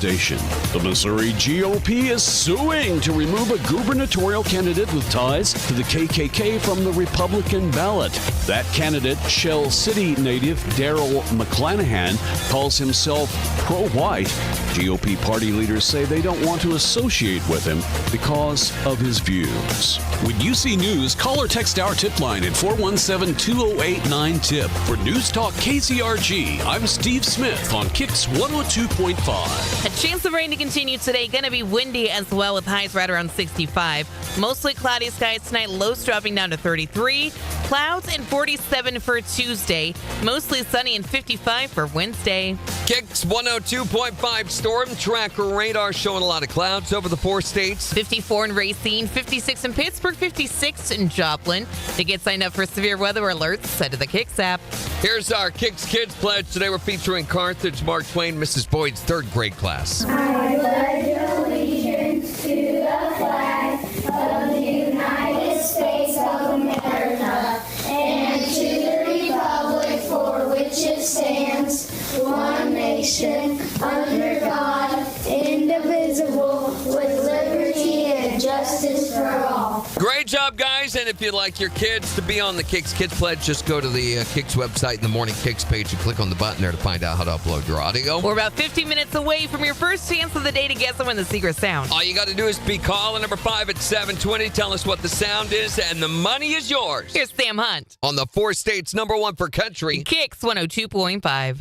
station. The Missouri GOP is suing to remove a gubernatorial candidate with ties to the KKK from the Republican ballot. That candidate, Shell City native Daryl McClanahan, calls himself pro-white. GOP party leaders say they don't want to associate with him because of his views. When you see news, call or text our tip line at 417-208-9TIP. For News Talk KCRG, I'm Steve Smith on KIX 102.5. A chance of rain to continue today. Going to be windy as well with highs right around 65. Mostly cloudy skies tonight. Lows dropping down to 33. Clouds and 47 for Tuesday. Mostly sunny and 55 for Wednesday. KIX 102.5 storm tracker radar showing a lot of clouds over the 4 states. 54 in Racine, 56 in Pittsburgh, 56 in Joplin. To get signed up for severe weather alerts, head to the KIX app. Here's our KIX Kids Pledge. Today we're featuring Carthage, Mark Twain, Mrs. Boyd's 3rd grade class. I pledge allegiance to the flag of the United States of America and to the republic for which it stands, one nation, under God, indivisible, with liberty and justice for all. Great job, guys. And if you'd like your kids to be on the KIX Kids Pledge, just go to the KIX website in the Morning KIX page and click on the button there to find out how to upload your audio. We're about 15 minutes away from your first chance of the day to guess and win the secret sound. All you got to do is be caller number 5 at 720. Tell us what the sound is, and the money is yours. Here's Sam Hunt On the 4 states, number 1 for country. KIX 102.5.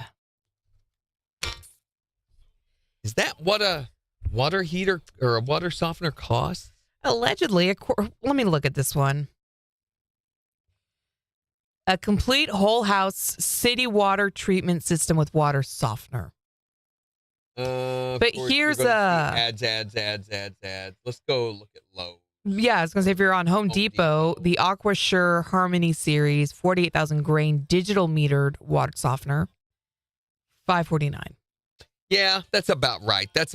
Is that what a water heater or a water softener costs? Allegedly, let me look at this one. A complete whole house city water treatment system with water softener. But here's ads. Let's go look at Lowe's. Yeah, I was going to say, if you're on Home Depot, the AquaSure Harmony Series 48,000 grain digital metered water softener, $549. Yeah, that's about right. I'd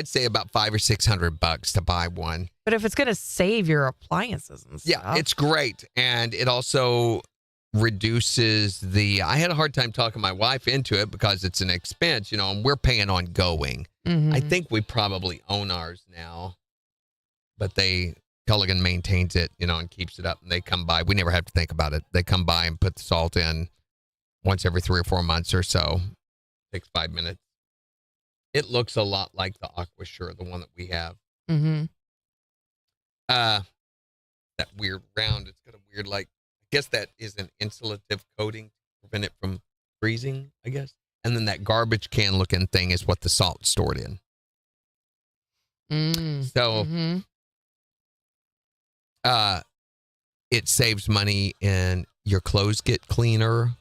say about $500 or $600 to buy one. But if it's going to save your appliances and stuff. Yeah, it's great. And it also reduces I had a hard time talking my wife into it because it's an expense, and we're paying ongoing. Mm-hmm. I think we probably own ours now, but Culligan maintains it, and keeps it up, and they come by. We never have to think about it. They come by and put the salt in once every 3 or 4 months or so. Takes 5 minutes. It looks a lot like the AquaSure, the one that we have. Mm-hmm. That weird round. It's got a weird, I guess that is an insulative coating to prevent it from freezing, I guess. And then that garbage can looking thing is what the salt's stored in. So, it saves money and your clothes get cleaner.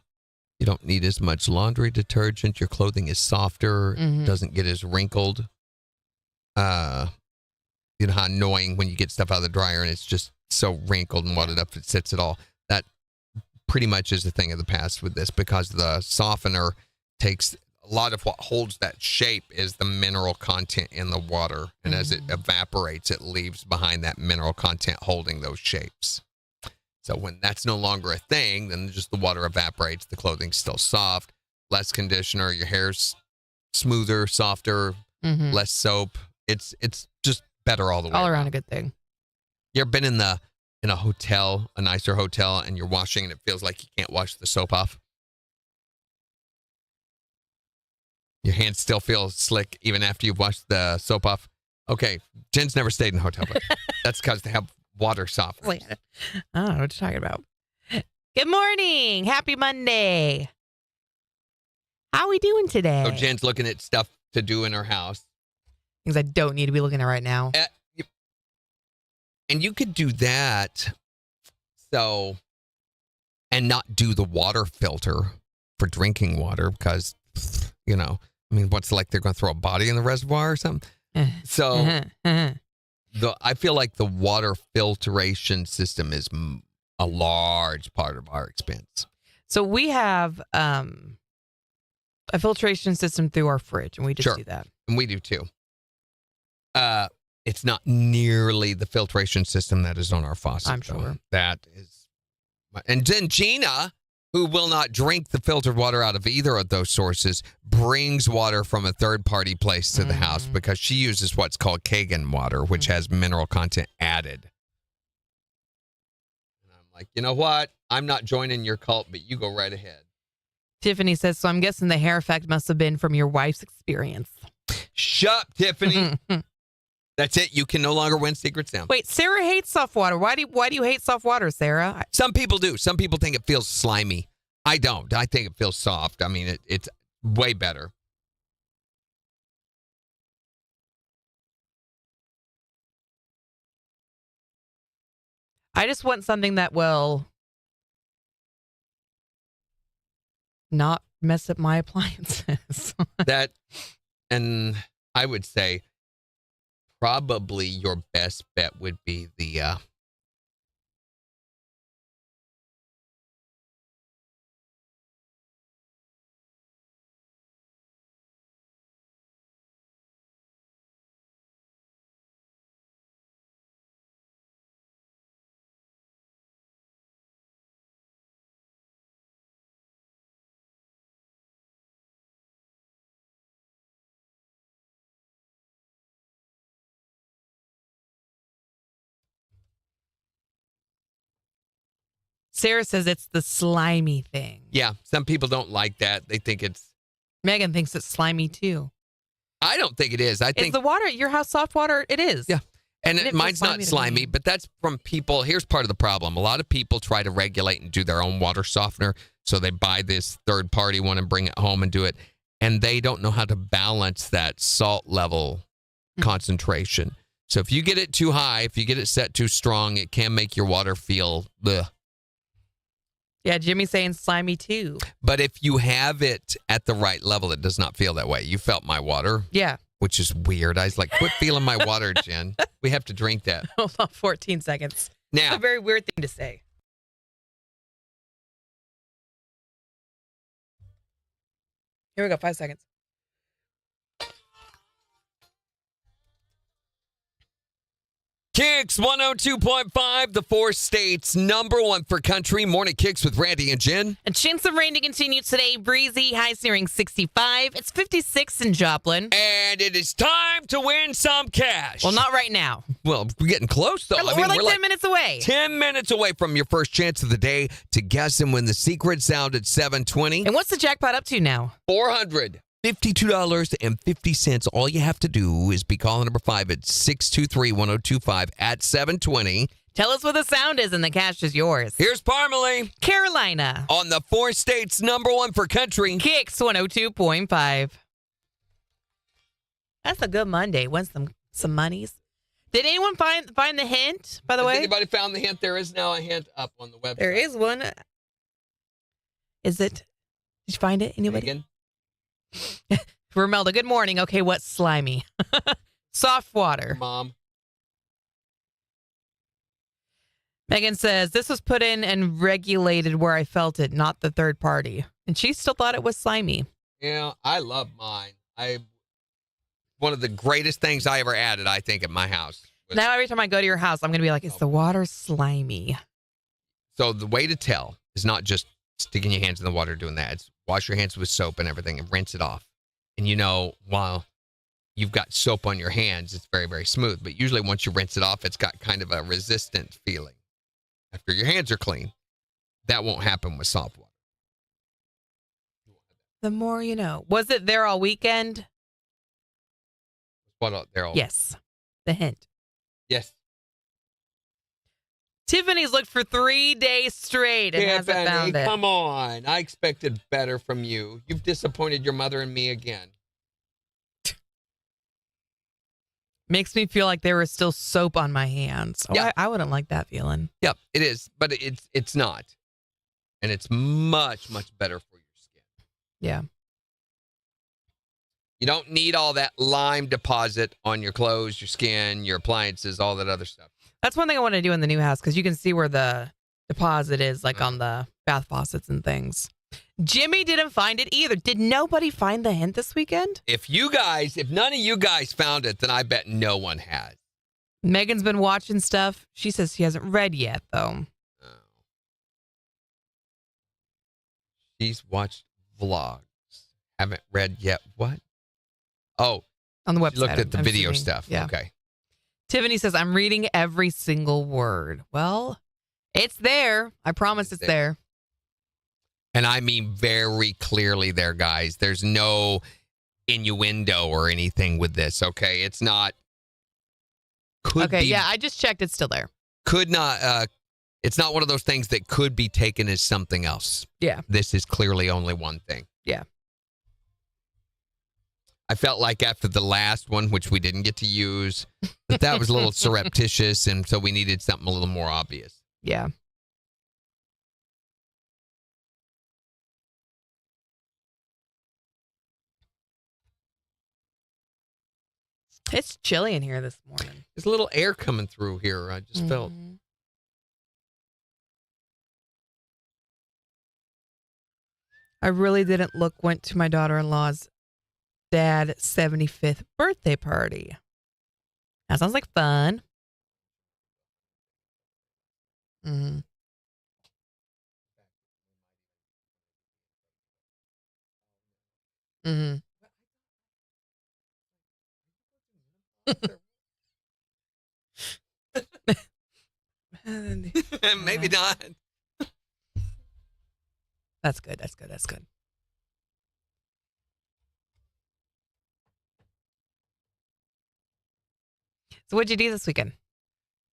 You don't need as much laundry detergent. Your clothing is softer, doesn't get as wrinkled. You know how annoying when you get stuff out of the dryer and it's just so wrinkled and wadded up it sits it all. That pretty much is a thing of the past with this because the softener takes a lot of what holds that shape is the mineral content in the water. And as it evaporates, it leaves behind that mineral content holding those shapes. So when that's no longer a thing, then just the water evaporates, the clothing's still soft, less conditioner, your hair's smoother, softer, less soap. It's just better all the way. All around a good thing. You ever been in a hotel, a nicer hotel, and you're washing and it feels like you can't wash the soap off? Your hands still feel slick even after you've washed the soap off? Okay, Jen's never stayed in a hotel, but that's because they have water softeners. I don't know what you're talking about. Good morning. Happy Monday. How are we doing today? So Jen's looking at stuff to do in her house. Things I don't need to be looking at right now. And you could do that and not do the water filter for drinking water because, what's like they're going to throw a body in the reservoir or something? So I feel like the water filtration system is a large part of our expense. So we have a filtration system through our fridge, and we just do that. And we do too. It's not nearly the filtration system that is on our faucet. I'm sure. That is. And then Gina who will not drink the filtered water out of either of those sources, brings water from a third-party place to the house because she uses what's called Kagan water, which has mineral content added. And I'm like, you know what? I'm not joining your cult, but you go right ahead. Tiffany says, so I'm guessing the hair effect must have been from your wife's experience. Shut up, Tiffany. That's it. You can no longer win Secret Sound. Wait, Sarah hates soft water. Why do you hate soft water, Sarah? Some people do. Some people think it feels slimy. I don't. I think it feels soft. I mean, it's way better. I just want something that will not mess up my appliances. That, and I would say probably your best bet would be the Sarah says it's the slimy thing. yeah, some people don't like that. They think it's, Megan thinks it's slimy too. I don't think it is. I Is think the water at your house soft water? It is. Yeah. And It feels mine's not slimy to slimy, me. but that's from people. Here's part of the problem. A lot of people try to regulate and do their own water softener. So they buy this third party one and bring it home and do it. And they don't know how to balance that salt level concentration. So if you get it too high, if you get it set too strong, it can make your water feel ugh. Yeah, Jimmy's saying slimy too. But if you have it at the right level, it does not feel that way. You felt my water, Yeah. which is weird. I was like, quit feeling my water, Jen. We have to drink that. Hold on 14 seconds. It's Now, a very weird thing to say. Here we go, 5 seconds. KIX 102.5, the four states, number one for country. Morning KIX with Randy and Jen. A chance of rain to continue today. Breezy, highs nearing 65. It's 56 in Joplin. And it is time to win some cash. Well, not right now. Well, we're getting close, though. We're like 10 minutes away. 10 minutes away from your first chance of the day to guess and win the secret sound at 720. And what's the jackpot up to now? $452.50. All you have to do is be calling number 5 at 623-1025 at 720. Tell us what the sound is and the cash is yours. Here's Parmalee Carolina. on the four states, number one for country. KIX 102.5. That's a good Monday. Win some monies. Did anyone find the hint, by the Has way? anybody found the hint? There is now a hint up on the website. There is one. Is it? Did you find it? Anybody? Megan? Romelda, good morning. Okay, what's slimy? Soft water. Mom. Megan says, this was put in and regulated where I felt it, not the third party. And she still thought it was slimy. Yeah, I love mine. One of the greatest things I ever added, I think, at my house. Now every time I go to your house, I'm going to be like, is the water slimy? So the way to tell is not just sticking your hands in the water doing that. It's wash your hands with soap and everything and rinse it off. And while you've got soap on your hands, it's very, very smooth. But usually once you rinse it off, it's got kind of a resistant feeling. After your hands are clean, that won't happen with soft water. The more you know. Was it there all weekend? What they're all Yes. The hint. Yes. Tiffany's looked for 3 days straight and hasn't Tiffany, found it. come on. I expected better from you. You've disappointed your mother and me again. Makes me feel like there was still soap on my hands. Oh, Yeah. I wouldn't like that feeling. Yep, it is, but it's not. And it's much, much better for your skin. Yeah. You don't need all that lime deposit on your clothes, your skin, your appliances, all that other stuff. That's one thing I want to do in the new house because you can see where the deposit is, like on the bath faucets and things. Jimmy didn't find it either. Did nobody find the hint this weekend? If none of you guys found it, then I bet no one has. Megan's been watching stuff. She says she hasn't read yet, though. She's watched vlogs. Haven't read yet. What? Oh, On the website. she looked at the I'm video assuming. stuff. Yeah. Okay. Tiffany says, I'm reading every single word. Well, it's there. I promise it's there. And I mean very clearly there, guys. There's no innuendo or anything with this, okay? It's not. Yeah, I just checked. It's still there. Could not. It's not one of those things that could be taken as something else. Yeah. This is clearly only one thing. Yeah. I felt like after the last one, which we didn't get to use, that was a little surreptitious, and so we needed something a little more obvious. Yeah. It's chilly in here this morning. There's a little air coming through here. I just felt. I really didn't went to my daughter-in-law's dad's 75th birthday party. That sounds like fun. Mm-hmm. Mm-hmm. Maybe not. That's good. That's good. That's good. So what'd you do this weekend?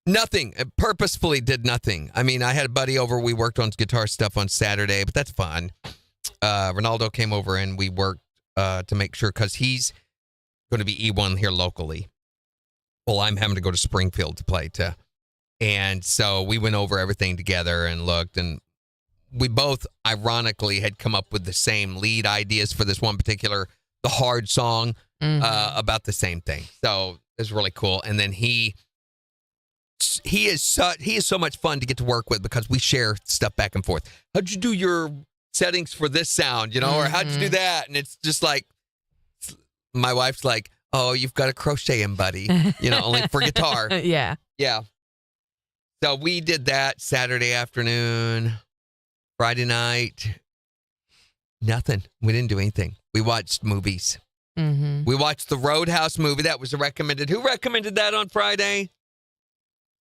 Nothing. I purposefully did nothing. I mean, I had a buddy over. We worked on guitar stuff on Saturday, but that's fun. Ronaldo came over and we worked to make sure, because he's going to be E1 here locally. Well, I'm having to go to Springfield to play too. And so we went over everything together and looked, and we both ironically had come up with the same lead ideas for this one particular, the hard song, about the same thing. So it was really cool. And then he is so much fun to get to work with, because we share stuff back and forth. How'd you do your settings for this sound, or how'd you do that? And it's just like, my wife's like, oh, you've got a crocheting buddy, only for guitar. Yeah. Yeah. So we did that Saturday afternoon, Friday night. Nothing. We didn't do anything. We watched movies. Mm-hmm. We watched the Roadhouse movie. That was recommended. Who recommended that on Friday?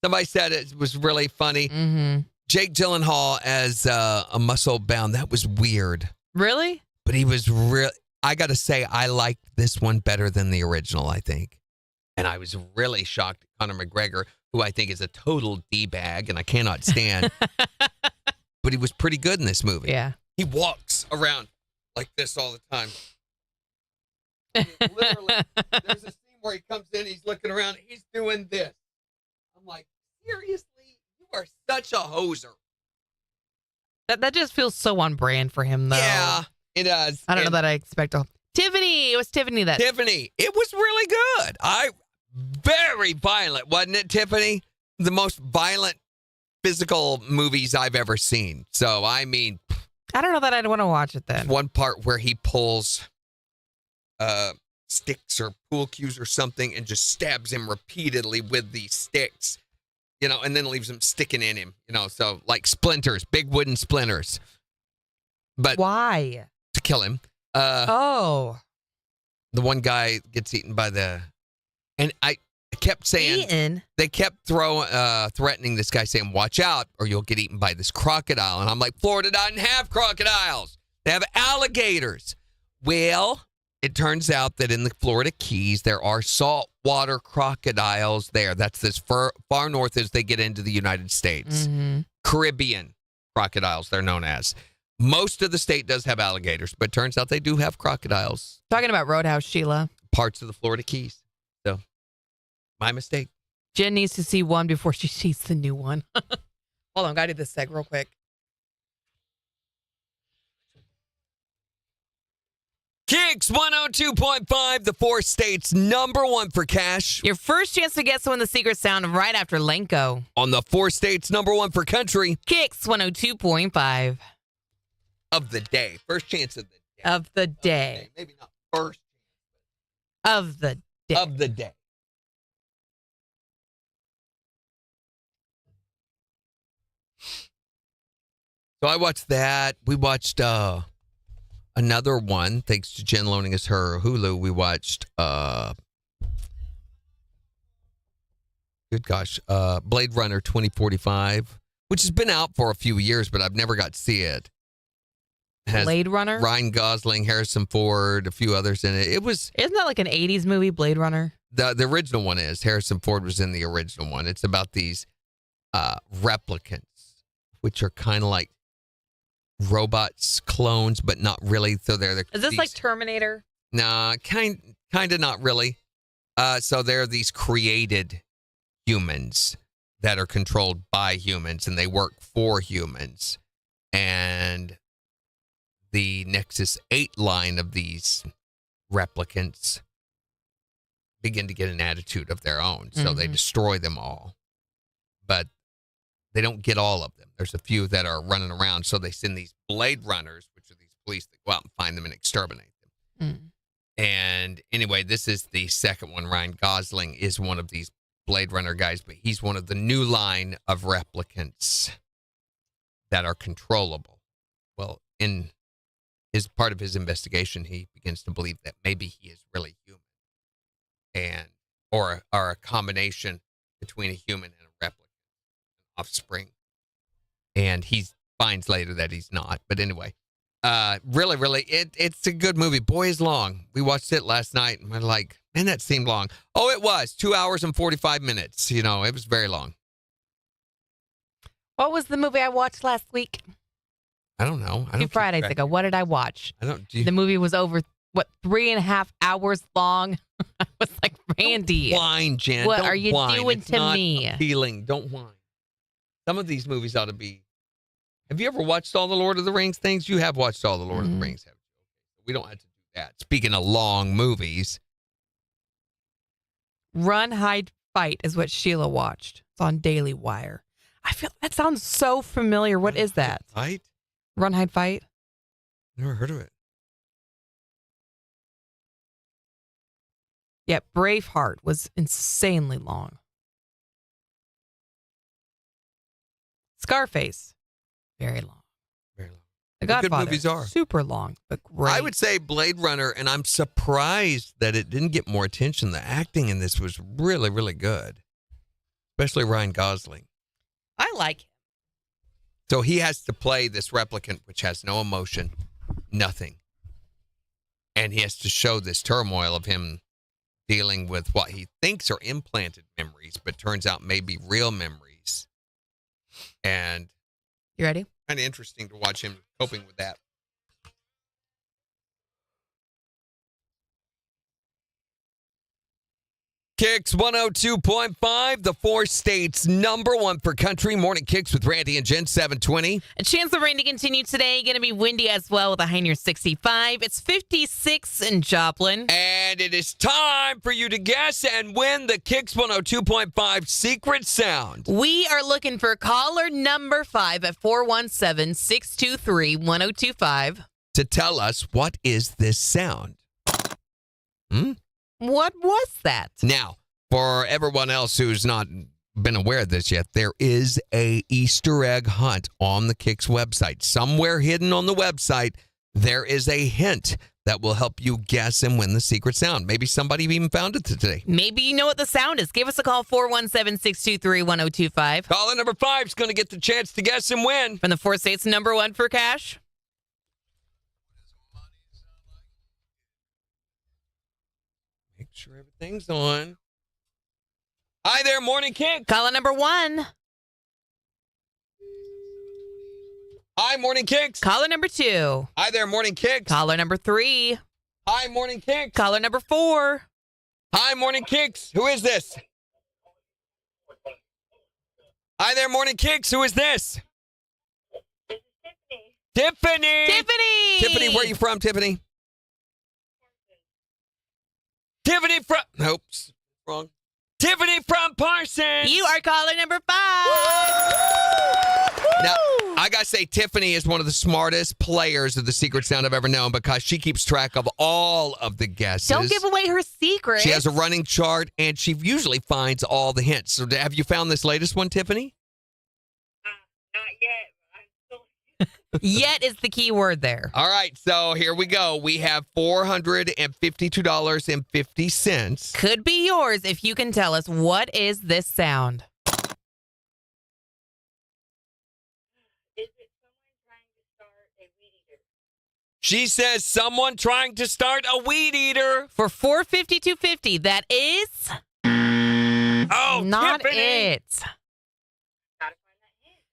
Somebody said it was really funny. Mm-hmm. Jake Gyllenhaal as a muscle bound. That was weird. Really? But he was real. I got to say, I liked this one better than the original, I think. And I was really shocked at Conor McGregor, who I think is a total D-bag and I cannot stand. But he was pretty good in this movie. Yeah. He walks around like this all the time. I mean, literally, there's a scene where he comes in, he's looking around, he's doing this. I'm like, seriously? You are such a hoser. That just feels so on brand for him, though. Yeah, it does. I don't know that I expect a... Tiffany! It was Tiffany that... Tiffany, it was really good. Very violent, wasn't it, Tiffany? The most violent physical movies I've ever seen. So, I mean... I don't know that I'd want to watch it then. One part where he pulls sticks or pool cues or something and just stabs him repeatedly with these sticks, and then leaves him sticking in him, so like splinters, big wooden splinters. But why? To kill him. The one guy gets eaten by and I kept saying, eaten? They kept threatening this guy, saying, watch out or you'll get eaten by this crocodile. And I'm like, Florida doesn't have crocodiles. They have alligators. Well, it turns out that in the Florida Keys, there are saltwater crocodiles there. That's as far north as they get into the United States. Mm-hmm. Caribbean crocodiles, they're known as. Most of the state does have alligators, but it turns out they do have crocodiles. Talking about Roadhouse, Sheila. Parts of the Florida Keys. So, my mistake. Jen needs to see one before she sees the new one. Hold on, gotta do this seg real quick. KIX 102.5, the 4 states #1 for cash. Your first chance to guess the secret sound right after Lenko. On the 4 states #1 for country. KIX 102.5. Of the day. First chance of the day. Of the day. Maybe not first. Of the day. Of the day. So I watched that. We watched Another one, thanks to Jen loaning us her Hulu, we watched, Blade Runner 2045, which has been out for a few years, but I've never got to see it. It has Blade Runner? Ryan Gosling, Harrison Ford, a few others in it. Isn't that like an 80s movie, Blade Runner? The original one is. Harrison Ford was in the original one. It's about these replicants, which are kind of like robots, clones, but not really. So Is this like Terminator? Nah, kind of not really. So they're these created humans that are controlled by humans, and they work for humans. And the Nexus 8 line of these replicants begin to get an attitude of their own. So they destroy them all. But they don't get all of them. There's a few that are running around. So they send these Blade Runners, which are these police that go out and find them and exterminate them. And anyway, this is the second one. Ryan Gosling is one of these Blade Runner guys, but he's one of the new line of replicants that are controllable. Well, in his part of his investigation, he begins to believe that maybe he is really human, or a combination between a human and a replicant, offspring. And he finds later that he's not. But anyway, really, it's a good movie. Boy, is long. We watched it last night, and we're like, man, that seemed long. Oh, it was 2 hours and 45 minutes. You know, it was very long. What was the movie I watched last week? I don't know. I don't 2 Fridays ago. What did I watch? The movie was over, 3.5 hours long? I was like, Randy. Don't whine, Jen. What don't are you whine. doing It's to not me? Appealing. Don't whine. Some of these movies ought to be. Have you ever watched all the Lord of the Rings things? You have watched all the Lord of the Rings, haven't you? We don't have to do that. Speaking of long movies. Run, Hide, Fight is what Sheila watched. It's on Daily Wire. I feel that sounds so familiar. What is that? Fight? Run, Hide, Fight? Never heard of it. Yeah, Braveheart was insanely long. Scarface, very long. Very long. The Good Godfather, movies are. super long, but great. I would say Blade Runner, and I'm surprised that it didn't get more attention. The acting in this was really, really good, especially Ryan Gosling. I like him. So he has to play this replicant, which has no emotion, nothing. And he has to show this turmoil of him dealing with what he thinks are implanted memories, but turns out may be real memories. And You ready? kind of interesting to watch him coping with that. KIX 102.5, the 4 states #1 for country. Morning KIX with Randy and Jen, 720. A chance of rain to continue today. Going to be windy as well with a high near 65. It's 56 in Joplin. And it is time for you to guess and win the KIX 102.5 secret sound. We are looking for caller number 5 at 417-623-1025. To tell us, what is this sound? What was that? Now, for everyone else who's not been aware of this yet, there is a Easter egg hunt on the KIX website. Somewhere hidden on the website, there is a hint that will help you guess and win the secret sound. Maybe somebody even found it today. Maybe you know what the sound is. Give us a call, 417-623-1025. Caller number 5 is going to get the chance to guess and win. From the 4 states #1 for cash. Make sure everything's on. Hi there, Morning KIX. Caller number 1. Hi, Morning KIX. Caller number 2. Hi there, Morning KIX. Caller number 3. Hi, Morning KIX. Caller number 4. Hi, Morning KIX. Who is this? Hi there, Morning KIX. Who is this? Tiffany. Tiffany. Tiffany, where are you from, Tiffany? Tiffany from... Oops. Wrong. Tiffany from Parsons. You are caller number 5. Now, I got to say, Tiffany is one of the smartest players of the secret sound I've ever known because she keeps track of all of the guesses. Don't give away her secret. She has a running chart, and she usually finds all the hints. So have you found this latest one, Tiffany? Not yet. Yet is the key word there. All right, so here we go. We have $452.50. Could be yours if you can tell us what is this sound. She says someone trying to start a weed eater. For $452.50, that is Oh, not Tiffany. it.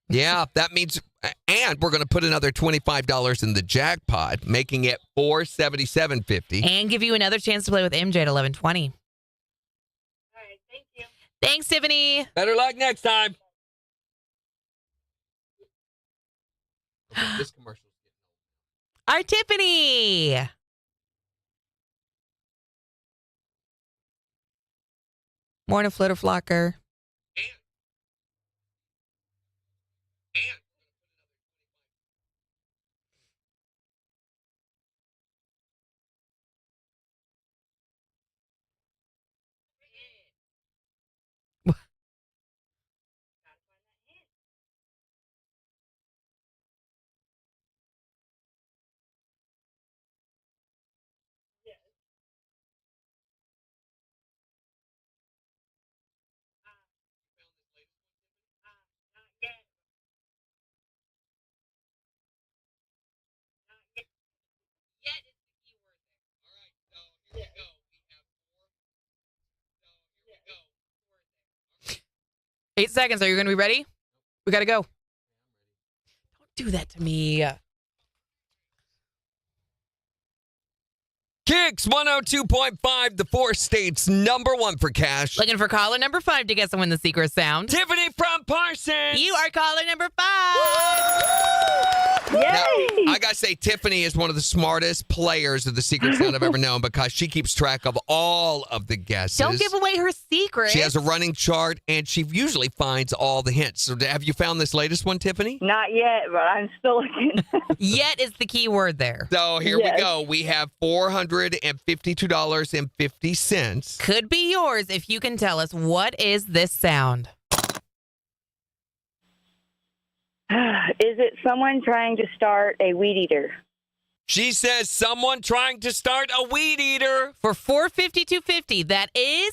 Yeah, that means, and we're going to put another $25 in the jackpot, making it $477.50. And give you another chance to play with MJ at 11:20. All right, thank you. Thanks, Tiffany. Better luck next time. Okay, this commercial. Our Tiffany. Morning, Flitter Flocker. Eight seconds. Are you going to be ready? We got to go. Don't do that to me. KIX 102.5, the 4 states number 1 for cash. Looking for caller number 5 to guess and win the secret sound. Tiffany from Parsons. You are caller number 5. Now, I got to say, Tiffany is one of the smartest players of the secret sound I've ever known because she keeps track of all of the guesses. Don't give away her secret. She has a running chart, and she usually finds all the hints. So have you found this latest one, Tiffany? Not yet, but I'm still looking. Yet is the key word there. So here Yes. we go. We have $452.50. Could be yours if you can tell us what is this sound. Is it someone trying to start a weed eater? She says someone trying to start a weed eater. For $452.50, that is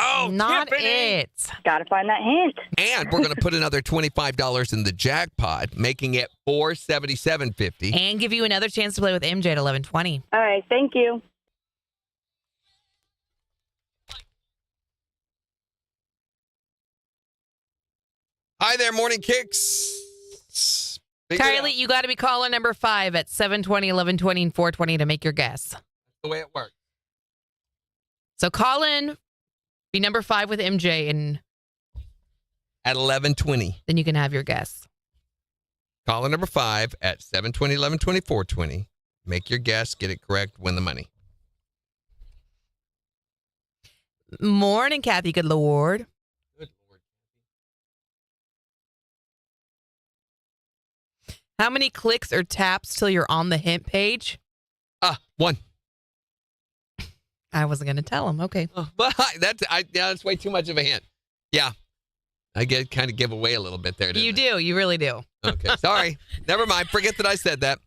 Oh, not Tiffany. it. Gotta find that hint. And we're going to put another $25 in the jackpot, making it $477.50. And give you another chance to play with MJ at 11:20. All right, thank you. Hi there, Morning Kicks. Figure it out. Kylie, you got to be caller number 5 at 7:20, 11:20, and 4:20 to make your guess. the way it works. So call in, be number 5 with MJ, and At 11:20. then you can have your guess. Caller number 5 at 7:20, 11:20, 4:20. Make your guess, get it correct, win the money. Morning, Kathy Good Lord. Good Lord. How many clicks or taps till you're on the hint page? 1. I wasn't going to tell him. Okay. But that's way too much of a hint. Yeah. I kind of give away a little bit there. Didn't You I? do. You really do. Okay. Sorry. Never mind. Forget that I said that.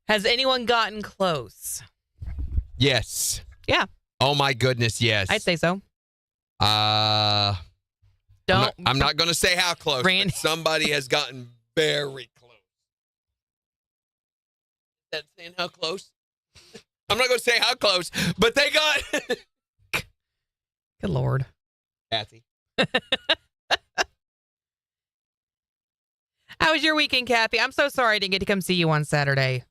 Has anyone gotten close? Yes. Yeah. Oh my goodness, yes. I'd say so. Don't. I'm not going to say how close, Randy. but somebody has gotten very close. Is that saying how close? I'm not going to say how close, but they got Good Lord. Kathy. How was your weekend, Kathy? I'm so sorry I didn't get to come see you on Saturday.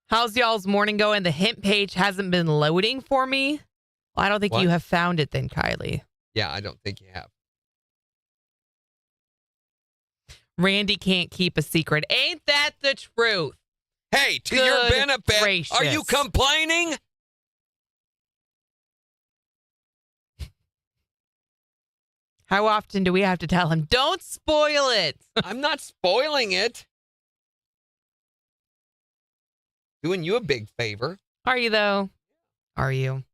How's y'all's morning going? The hint page hasn't been loading for me. Well, I don't think What? you have found it then, Kylie. Yeah, I don't think you have. Randy can't keep a secret. Ain't that the truth? Hey, to your Good benefit, are you gracious. complaining? How often do we have to tell him, don't spoil it? I'm not spoiling it. Doing you a big favor. Are you, though? Are you?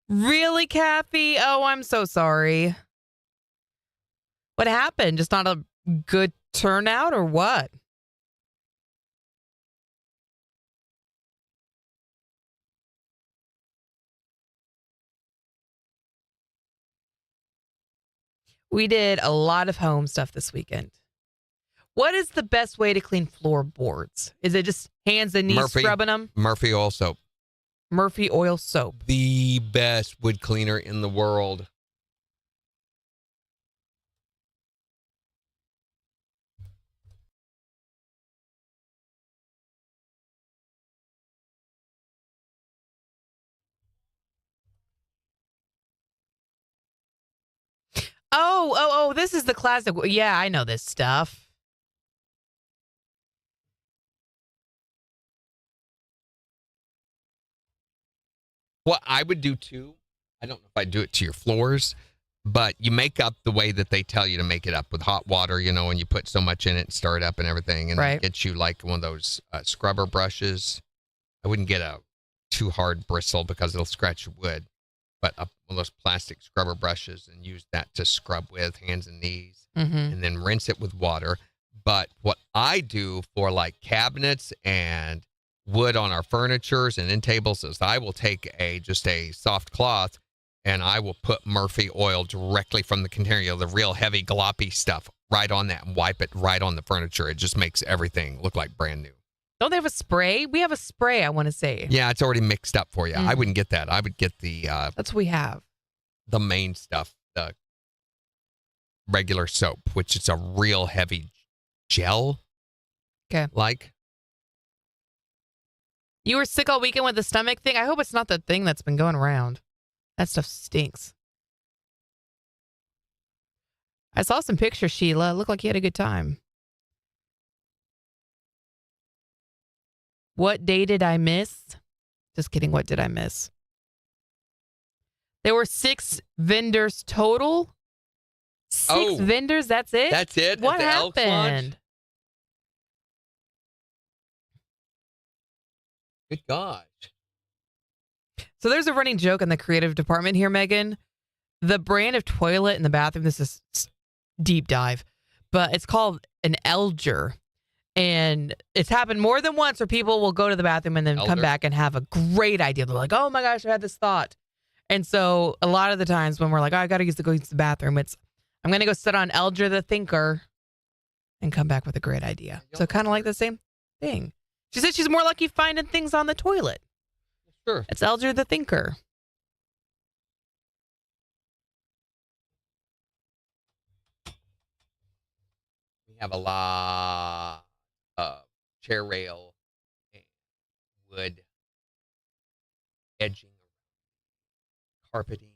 Really, Kathy? Oh, I'm so sorry. What happened? Just not a good turnout or what? We did a lot of home stuff this weekend. What is the best way to clean floorboards? Is it just hands and knees scrubbing them? Murphy oil soap. Murphy oil soap. The best wood cleaner in the world. Oh, this is the classic. Yeah, I know this stuff. What I would do too, I don't know if I'd do it to your floors, but you make up the way that they tell you to make it up with hot water, and you put so much in it and stir it up and everything. And Right. it gets you like one of those scrubber brushes. I wouldn't get a too hard bristle because it'll scratch your wood, but one of those plastic scrubber brushes and use that to scrub with hands and knees and then rinse it with water. But what I do for like cabinets and wood on our furnitures and end tables is I will take just a soft cloth and I will put Murphy oil directly from the container, the real heavy gloppy stuff, right on that and wipe it right on the furniture. It just makes everything look like brand new. Don't they have a spray? We have a spray, I want to say. Yeah, it's already mixed up for you. I wouldn't get that. I would get the That's what we have. the main stuff, the regular soap, which is a real heavy gel. Okay. Like. You were sick all weekend with the stomach thing? I hope it's not the thing that's been going around. That stuff stinks. I saw some pictures, Sheila. It looked like you had a good time. What day did I miss? Just kidding. What did I miss? There were 6 vendors total. 6 vendors? That's it? That's it? What At the Elks launch? happened? Good gosh. So there's a running joke in the creative department here, Megan. The brand of toilet in the bathroom, this is deep dive, but it's called an Elger. And it's happened more than once where people will go to the bathroom and then come Elder? back and have a great idea. They're like, oh my gosh, I had this thought. And so a lot of the times when we're like, oh, I got to go use the bathroom, I'm going to go sit on Elger the Thinker and come back with a great idea. So kind of like the same thing. She said she's more lucky finding things on the toilet. Sure. It's Elger the Thinker. We have a lot of chair rail and wood edging, carpeting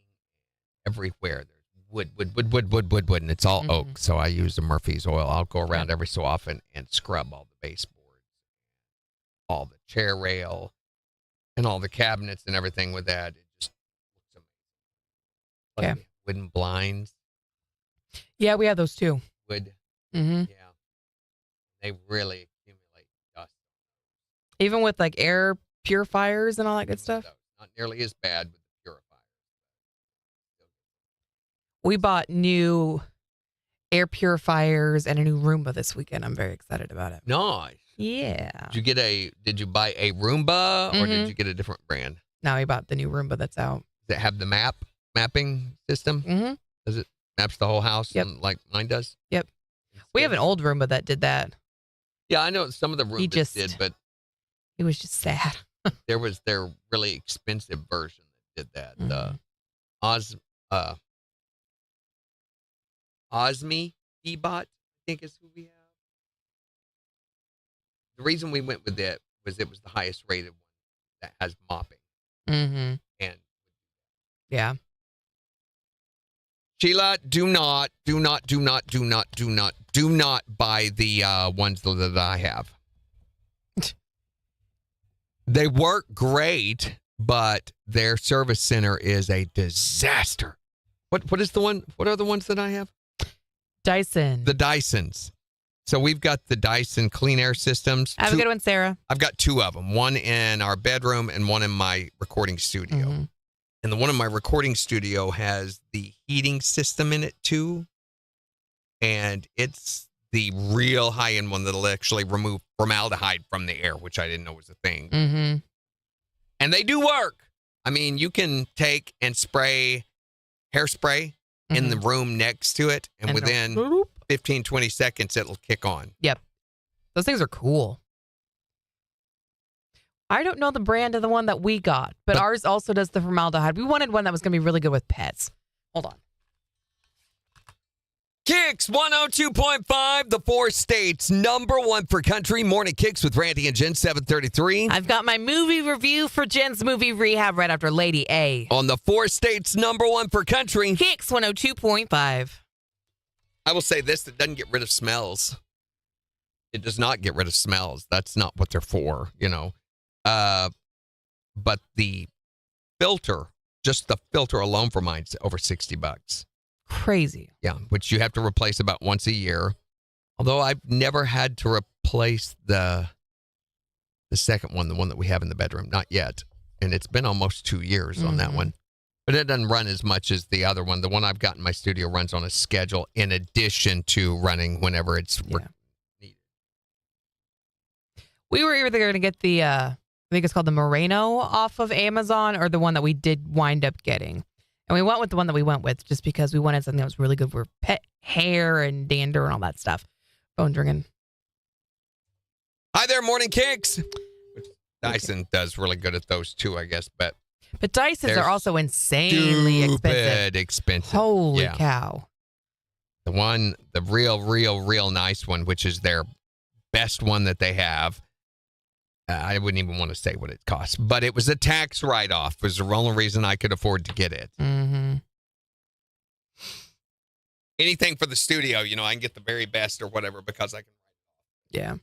everywhere. There's wood, and it's all oak. So I use the Murphy's oil. I'll go around every so often and scrub all the baseboards, all the chair rail, and all the cabinets and everything with that. It just looks amazing. Plus we have wooden blinds. Yeah, we have those too. Wood. Mm-hmm. Yeah. They really accumulate dust. Even with like air purifiers and all that good stuff. Not nearly as bad with the purifier. We bought new air purifiers and a new Roomba this weekend. I'm very excited about it. Nice. Yeah. Did you buy a Roomba or did you get a different brand? Now we bought the new Roomba that's out. Does it have the mapping system? Mm-hmm. Does it maps the whole house like mine does? Yep. We have an old Roomba that did that. Yeah, I know some of the Roombas did, but it was just sad. there was their really expensive version that did that. The Osme Ebot, I think is who we have. The reason we went with it was the highest rated one that has mopping. Mm-hmm. And yeah. Sheila, do not buy the ones that I have. They work great, but their service center is a disaster. What is the one? What are the ones that I have? Dyson. The Dysons. So we've got the Dyson clean air systems. Have a good one, Sarah. I've got two of them, one in our bedroom and one in my recording studio. Mm-hmm. And the one in my recording studio has the heating system in it too. And it's the real high-end one that'll actually remove formaldehyde from the air, which I didn't know was a thing. Mm-hmm. And they do work. I mean, you can take and spray hairspray in the room next to it, and within 15, 20 seconds, it'll kick on. Yep. Those things are cool. I don't know the brand of the one that we got, but ours also does the formaldehyde. We wanted one that was going to be really good with pets. Hold on. KIX 102.5, the 4 states, #1 for country. Morning KIX with Randy and Jen, 733. I've got my movie review for Jen's movie rehab right after Lady A. On the 4 states, #1 for country. KIX 102.5. I will say this, it doesn't get rid of smells. It does not get rid of smells. That's not what they're for, you know. But the filter, just the filter alone for mine's over $60. Crazy. Yeah, which you have to replace about once a year. Although I've never had to replace the second one, the one that we have in the bedroom. Not yet. And it's been almost 2 years on that one. But it doesn't run as much as the other one. The one I've got in my studio runs on a schedule in addition to running whenever it's needed. We were either going to get the, I think it's called the Moreno off of Amazon, or the one that we did wind up getting. And we went with the one that we went with just because we wanted something that was really good for pet hair and dander and all that stuff. Phone's ringing. Hi there, Morning KIX. Dyson does really good at those too, I guess. But Dysons are also insanely expensive. Holy cow. The real nice one, which is their best one that they have. I wouldn't even want to say what it costs, but it was a tax write-off. Was the only reason I could afford to get it. Mm-hmm. Anything for the studio, you know, I can get the very best or whatever because I can write it off. Yeah.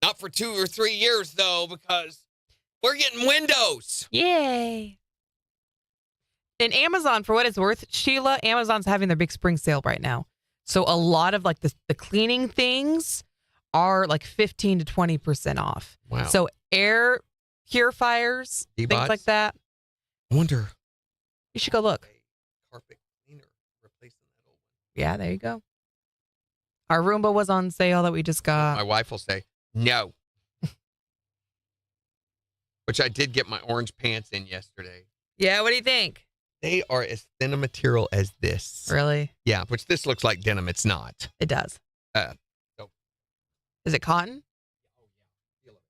Not for 2 or 3 years, though, because we're getting windows. Yay. And Amazon, for what it's worth, Sheila, Amazon's having their big spring sale right now. So a lot of like the cleaning things are like 15 to 20% off. Wow. So air purifiers, D-bots? things like that. I wonder. You should go look. Carpet cleaner replacing that old one. Yeah, there you go. Our Roomba was on sale that we just got. My wife will say, no. Which I did get my orange pants in yesterday. Yeah, what do you think? They are as thin a material as this. Really? Yeah, which this looks like denim. It's not. It does. So. Is it cotton? Oh, yeah. Feel it.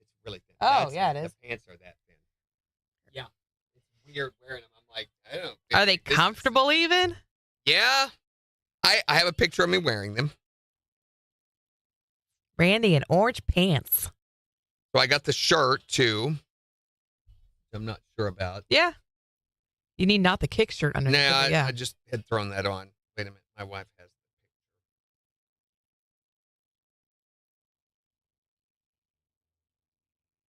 It's really thin. Oh, yeah, it is. The pants are that thin. Yeah. It's weird wearing them. I'm like, I don't. Are they comfortable even? Yeah. I have a picture of me wearing them. Randy in orange pants. So I got the shirt, too. I'm not sure about. Yeah. You need not the KIX shirt underneath. Nah, Yeah. I just had thrown that on. Wait a minute. My wife has.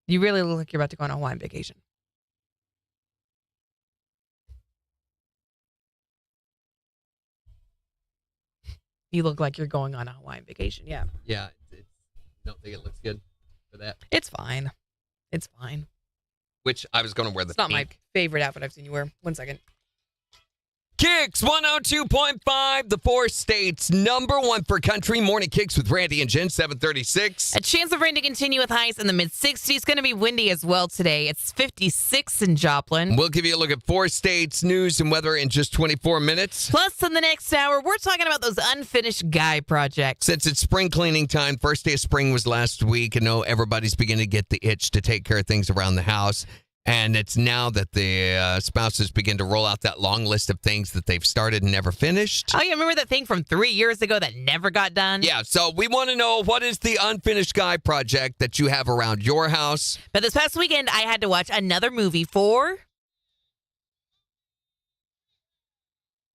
You really look like you're about to go on a Hawaiian vacation. You look like you're going on a Hawaiian vacation. Yeah. Yeah. Don't think it looks good for that. It's fine. It's fine. Which I was going to wear the It's not pink. my favorite outfit I've seen you wear. 1 second. KIX 102.5, the 4 states, #1 for country. Morning KIX with Randy and Jen, 736. A chance of rain to continue with highs in the mid-60s. Going to be windy as well today. It's 56 in Joplin. We'll give you a look at 4 states, news and weather in just 24 minutes. Plus, in the next hour, we're talking about those unfinished guy projects. Since it's spring cleaning time, first day of spring was last week. I know everybody's beginning to get the itch to take care of things around the house. And it's now that the spouses begin to roll out that long list of things that they've started and never finished. Oh, yeah, remember that thing from 3 years ago that never got done? Yeah, so we want to know, what is the unfinished guy project that you have around your house? But this past weekend, I had to watch another movie for...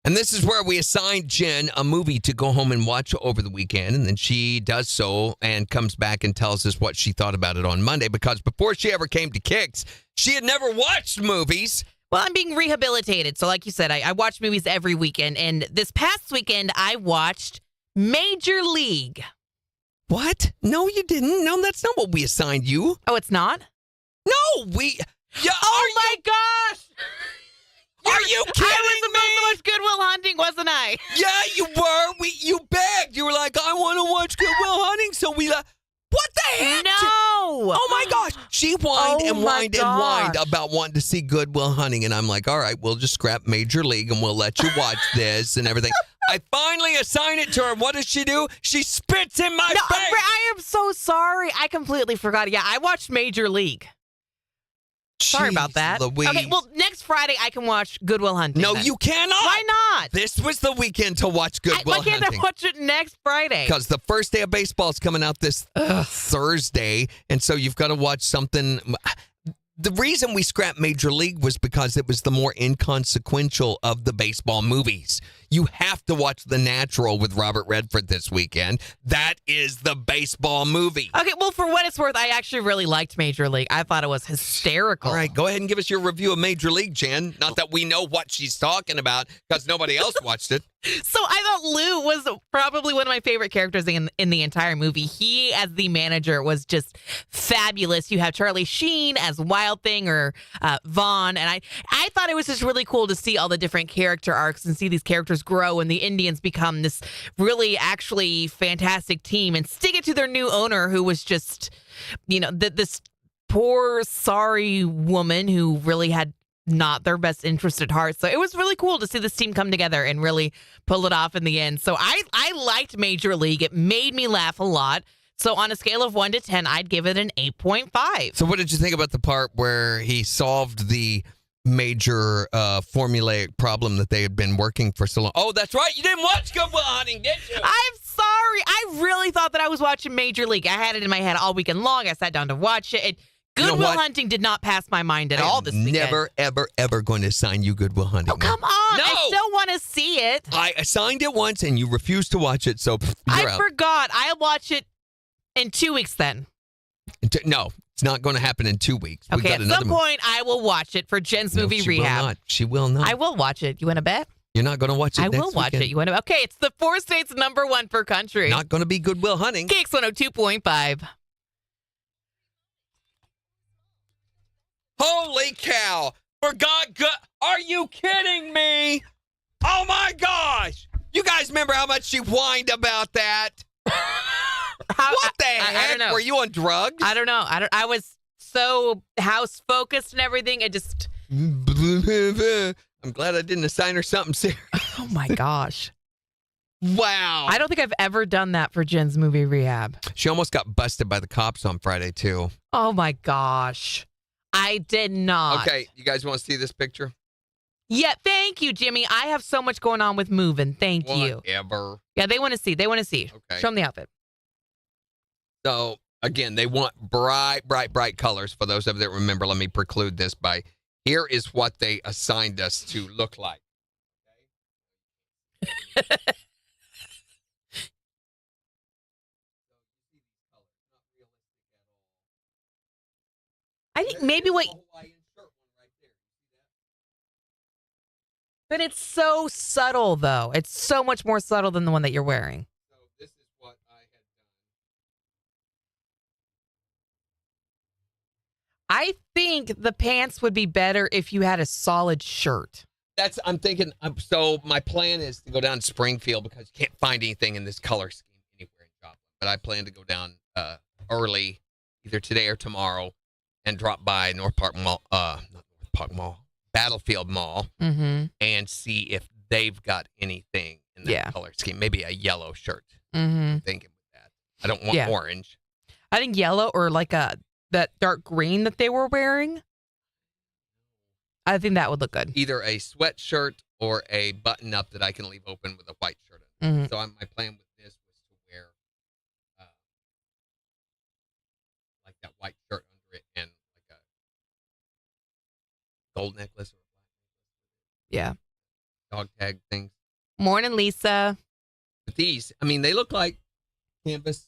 And this is where we assign Jen a movie to go home and watch over the weekend. And then she does so and comes back and tells us what she thought about it on Monday. Because before she ever came to KIX, she had never watched movies. Well, I'm being rehabilitated. So like you said, I watch movies every weekend. And this past weekend, I watched Major League. What? No, you didn't. No, that's not what we assigned you. Oh, it's not? No, we. Yeah. Oh my gosh! Are you kidding I was supposed to watch Good Will Hunting, wasn't I? Yeah, you were. You begged. You were like, I want to watch Good Will Hunting. So we what the heck? No. Oh my gosh. She whined Oh and my whined and whined gosh. about wanting to see Good Will Hunting. And I'm like, all right, we'll just scrap Major League and we'll let you watch this and everything. I finally assign it to her. What does she do? She spits in my No, face. I am so sorry. I completely forgot. Yeah, I watched Major League. Sorry about Jeez that. Louise. Okay, well, next Friday I can watch Good Will Hunting. No, then. you cannot. Why not? This was the weekend to watch Good Will Why can't Hunting. I watch it next Friday? Because the first day of baseball is coming out this Thursday, and so you've got to watch something. The reason we scrapped Major League was because it was the more inconsequential of the baseball movies. You have to watch The Natural with Robert Redford this weekend. That is the baseball movie. Okay, well, for what it's worth, I actually really liked Major League. I thought it was hysterical. All right, go ahead and give us your review of Major League, Jen. Not that we know what she's talking about because nobody else watched it. So I thought Lou was probably one of my favorite characters in the entire movie. He, as the manager, was just fabulous. You have Charlie Sheen as Wild Thing or Vaughn, and I thought it was just really cool to see all the different character arcs and see these characters grow and the Indians become this really actually fantastic team and stick it to their new owner who was just, this poor, sorry woman who really had not their best interest at heart. So it was really cool to see this team come together and really pull it off in the end. So I liked Major League. It made me laugh a lot. So on a scale of 1 to 10, I'd give it an 8.5. So what did you think about the part where he solved the major formulaic problem that they had been working for so long? Oh, that's right. You didn't watch Good Will Hunting, did you? I'm sorry. I really thought that I was watching Major League. I had it in my head all weekend long. I sat down to watch it. Good Will Hunting did not pass my mind at all this weekend. Never, ever, ever going to assign you Good Will Hunting. Oh, come on. No. I still want to see it. I assigned it once and you refused to watch it, so you're out. Forgot. I'll watch it in 2 weeks then. No, it's not going to happen in 2 weeks. We've Okay, got at another some point, I will watch it for Jen's movie she Rehab. Will not. She will not. I will watch it. You want to bet? You're not going to watch it I next will watch weekend. it. You want to? Okay, it's the 4 states #1 per country. Not going to be Good Will Hunting. KIX 102.5. Holy cow! Forgot good. Are you kidding me? Oh my gosh! You guys remember how much she whined about that? What the heck? I don't know. Were you on drugs? I don't know. I was so house focused and everything. It just. I'm glad I didn't assign her something serious. Oh my gosh. Wow. I don't think I've ever done that for Jen's movie Rehab. She almost got busted by the cops on Friday, too. Oh my gosh. I did not. Okay, you guys want to see this picture? Yeah, thank you, Jimmy. I have so much going on with moving. Thank you. Whatever. Yeah, they want to see. Okay. Show them the outfit. So, again, they want bright, bright, bright colors. For those of you that remember, let me preclude this by here is what they assigned us to look like. Okay? I think maybe what. But it's so subtle, though. It's so much more subtle than the one that you're wearing. So this is what I had done. I think the pants would be better if you had a solid shirt. I'm thinking. So my plan is to go down to Springfield because you can't find anything in this color scheme anywhere in Joplin. But I plan to go down early, either today or tomorrow, and drop by North Park Mall, not North Park Mall, Battlefield Mall, and see if they've got anything in that color scheme. Maybe a yellow shirt. I'm thinking with that. I don't want orange. I think yellow or like that dark green that they were wearing. I think that would look good. Either a sweatshirt or a button-up that I can leave open with a white shirt on. So my plan with this was to wear like that white shirt under it and like a gold necklace or a black necklace. Dog tag things. Morning, Lisa. But these, I mean, they look like canvas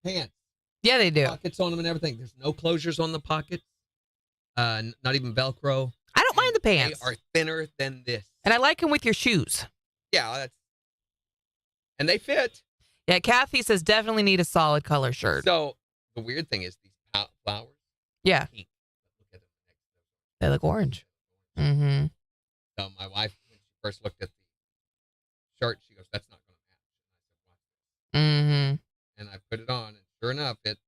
pants. Yeah, they do. Pockets on them and everything. There's no closures on the pockets. Not even Velcro. I don't mind the pants. They are thinner than this. And I like them with your shoes. Yeah, and they fit. Yeah, Kathy says definitely need a solid color shirt. So the weird thing is these flowers. Yeah, Pink. Look at them. they look orange. Mm-hmm. So my wife, when she first looked at the shirt, she goes, "That's not going to match." Mm-hmm. And I put it on, and sure enough, it.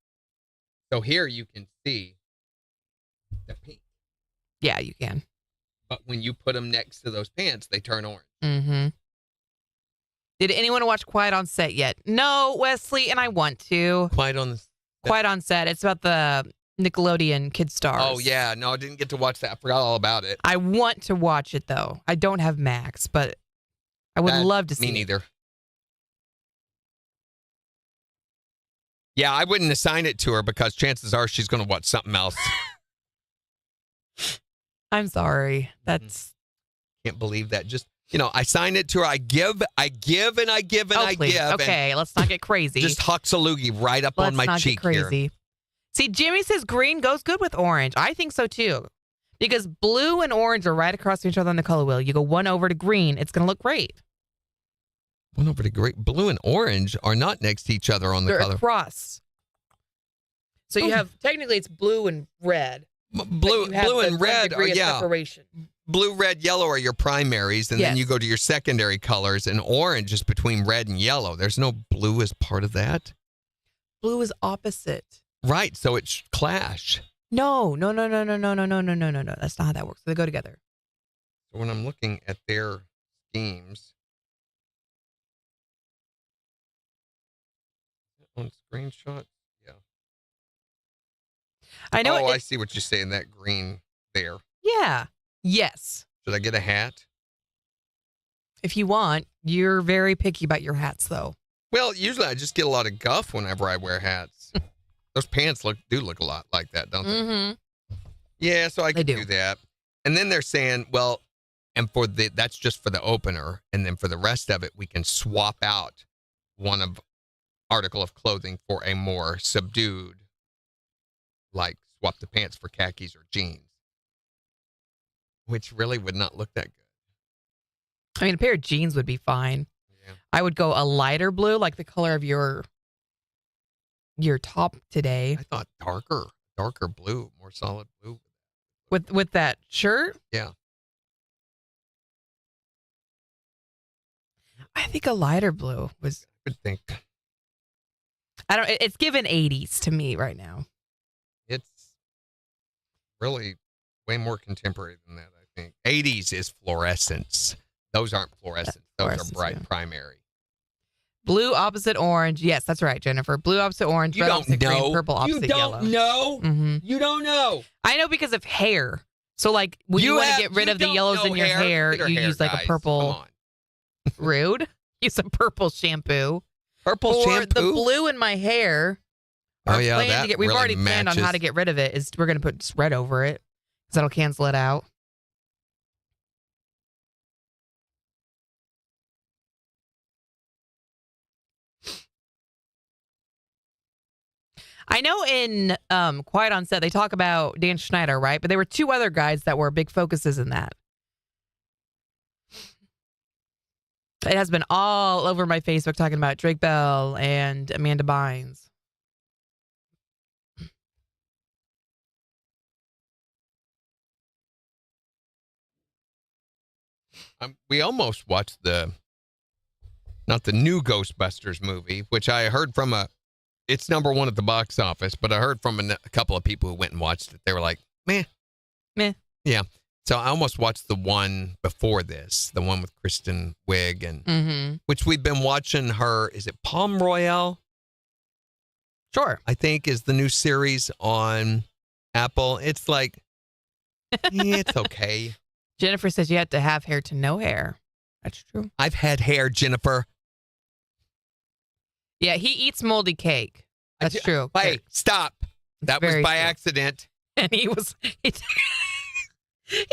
So here you can see the pink, Yeah, you can. but when you put them next to those pants, they turn orange. Mm-hmm. Did anyone watch Quiet on Set yet? No, Wesley, and I want to. Quite on the. Quiet on Set. It's about the Nickelodeon Kid Stars. Oh yeah, no, I didn't get to watch that. I forgot all about it. I want to watch it though. I don't have Max, but I would love to see. Me it. neither. Yeah, I wouldn't assign it to her because chances are she's going to watch something else. I'm sorry. That's Can't believe that. Just I sign it to her. I give, and I give, and I please. give. Okay, let's not get crazy. Just hucks a loogie right up let's on my not cheek get crazy. here. See, Jimmy says green goes good with orange. I think so too. Because blue and orange are right across from each other on the color wheel. You go one over to green, it's going to look great. One over to great. Blue and orange are not next to each other on the They're color. across. So you have, technically it's blue and red. Blue and red are, separation. Blue, red, yellow are your primaries, and then Yes. you go to your secondary colors, and orange is between red and yellow. There's no blue as part of that. Blue is opposite. Right, so it should clash. No. That's not how that works. They go together. So when I'm looking at their schemes, on screenshots, yeah. I know. Oh, I see what you're saying. That green there. Yeah. Yes. Should I get a hat? If you want, you're very picky about your hats, though. Well, usually I just get a lot of guff whenever I wear hats. Those pants do look a lot like that, don't they? Mm-hmm. Yeah, so I They can do. do that. And then they're saying, well, and that's just for the opener, and then for the rest of it, we can swap out one article of clothing for a more subdued, like swap the pants for khakis or jeans, which really would not look that good. I mean, a pair of jeans would be fine. Yeah. I would go a lighter blue, like the color of your top today, I thought darker blue, more solid blue. with that shirt. Yeah. I think a lighter blue was. I would think I don't. It's given 80s to me right now. it's really way more contemporary than that, I think. 80s is fluorescence. Those aren't fluorescent. Those are Fluorescence, bright yeah. primary. Blue opposite orange. Yes, that's right, Jennifer. Blue opposite orange. You red don't opposite know. green. Purple opposite yellow. know. Mm-hmm. You don't know. I know because of hair. So, like, when you want to get rid of the yellows in your hair, Look at her you hair, use like guys. a purple. Come on. Rude. Use a purple shampoo. Purple Or shampoo. the blue in my hair. Oh, our yeah, plan that we've really already planned on how matches. to get rid of it. Is we're going to put just red over it because that'll cancel it out. I know in Quiet on Set they talk about Dan Schneider, right? But there were two other guys that were big focuses in that. It has been all over my Facebook talking about Drake Bell and Amanda Bynes. We almost watched not the new Ghostbusters movie, which I heard from it's number one at the box office, but I heard from a couple of people who went and watched it. They were like, meh. Yeah. So I almost watched the one before this, the one with Kristen Wiig, and which we've been watching her. Is it Palm Royale? Sure. I think is the new series on Apple. It's like, it's okay. Jennifer says you had to have hair to no hair. That's true. I've had hair, Jennifer. Yeah, he eats moldy cake. That's true. Hey, stop. That was very by true. accident. And he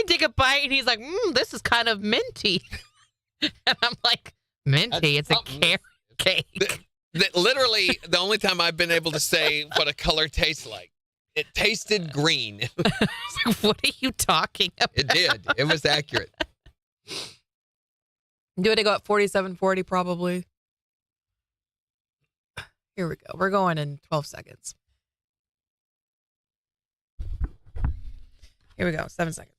take a bite and he's like, this is kind of minty. And I'm like, minty? That's it's a something. cake. Literally, the only time I've been able to say what a color tastes like. It tasted green. What are you talking about? It did. It was accurate. Do it to go at 47.40 probably. Here we go. We're going in 12 seconds. Here we go. 7 seconds.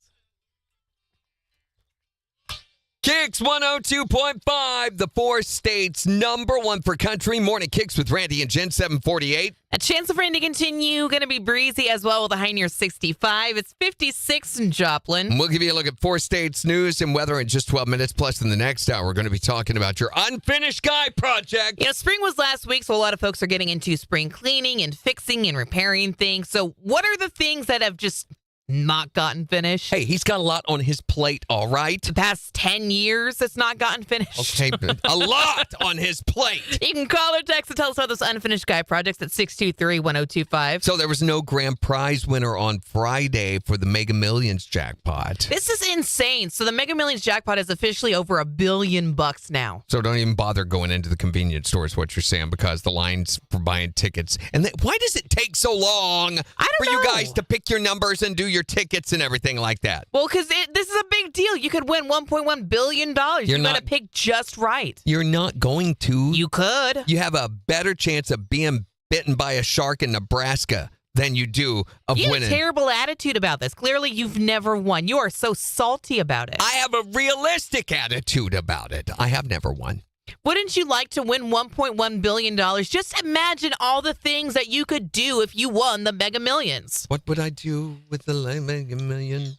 KIX 102.5, the 4 states number 1 for country. Morning KIX with Randy and Jen, 748. A chance of rain to continue. Going to be breezy as well with a high near 65. It's 56 in Joplin. We'll give you a look at 4 states news and weather in just 12 minutes. Plus, in the next hour, we're going to be talking about your unfinished guy project. You know, spring was last week, so a lot of folks are getting into spring cleaning and fixing and repairing things. So what are the things that have just not gotten finished? Hey, he's got a lot on his plate, all right? The past 10 years, it's not gotten finished. Okay, a lot on his plate. You can call or text and tell us about those unfinished guy projects at 623-1025. So there was no grand prize winner on Friday for the Mega Millions jackpot. This is insane. So the Mega Millions jackpot is officially over $1 billion now. So don't even bother going into the convenience store is what you're saying, because the lines for buying tickets. And why does it take so long for you guys to pick your numbers and do your tickets and everything like that? Well, because this is a big deal. You could win $1.1 billion. You got to pick just right. You're not going to. You could. You have a better chance of being bitten by a shark in Nebraska than you do of You have winning. a terrible attitude about this. Clearly, you've never won. You are so salty about it. I have a realistic attitude about it. I have never won. Wouldn't you like to win $1.1 billion? Just imagine all the things that you could do if you won the Mega Millions. What would I do with the Mega Million?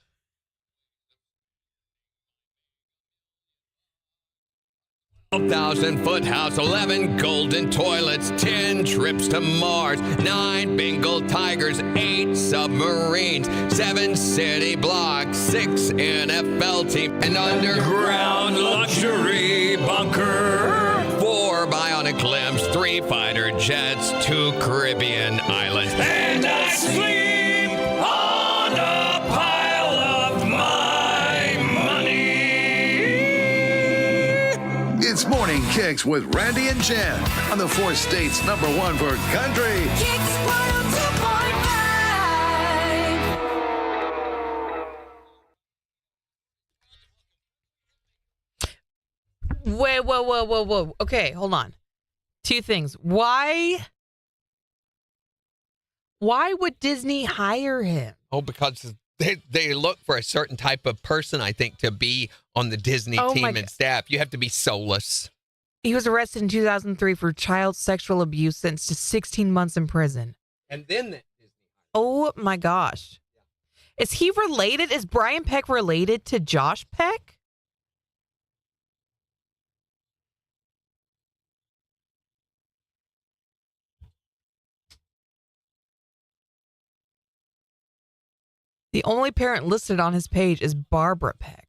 $12,000-foot house, 11 golden toilets, 10 trips to Mars, 9 Bengal tigers, 8 submarines, 7 city blocks, 6 NFL team, an underground luxury bunker, 4 bionic limbs, 3 fighter jets, 2 Caribbean islands, and I sleep on a pile of my money. It's Morning KIX with Randy and Jen on the 4 states number 1 for country. KIX 102.5. Whoa. Okay, hold on. 2 things. Why would Disney hire him? Oh, because they look for a certain type of person, I think, to be on the Disney team and staff. You have to be soulless. He was arrested in 2003 for child sexual abuse, sentenced to 16 months in prison. And then Disney. Oh my gosh. Is he related? Is Brian Peck related to Josh Peck? The only parent listed on his page is Barbara Peck.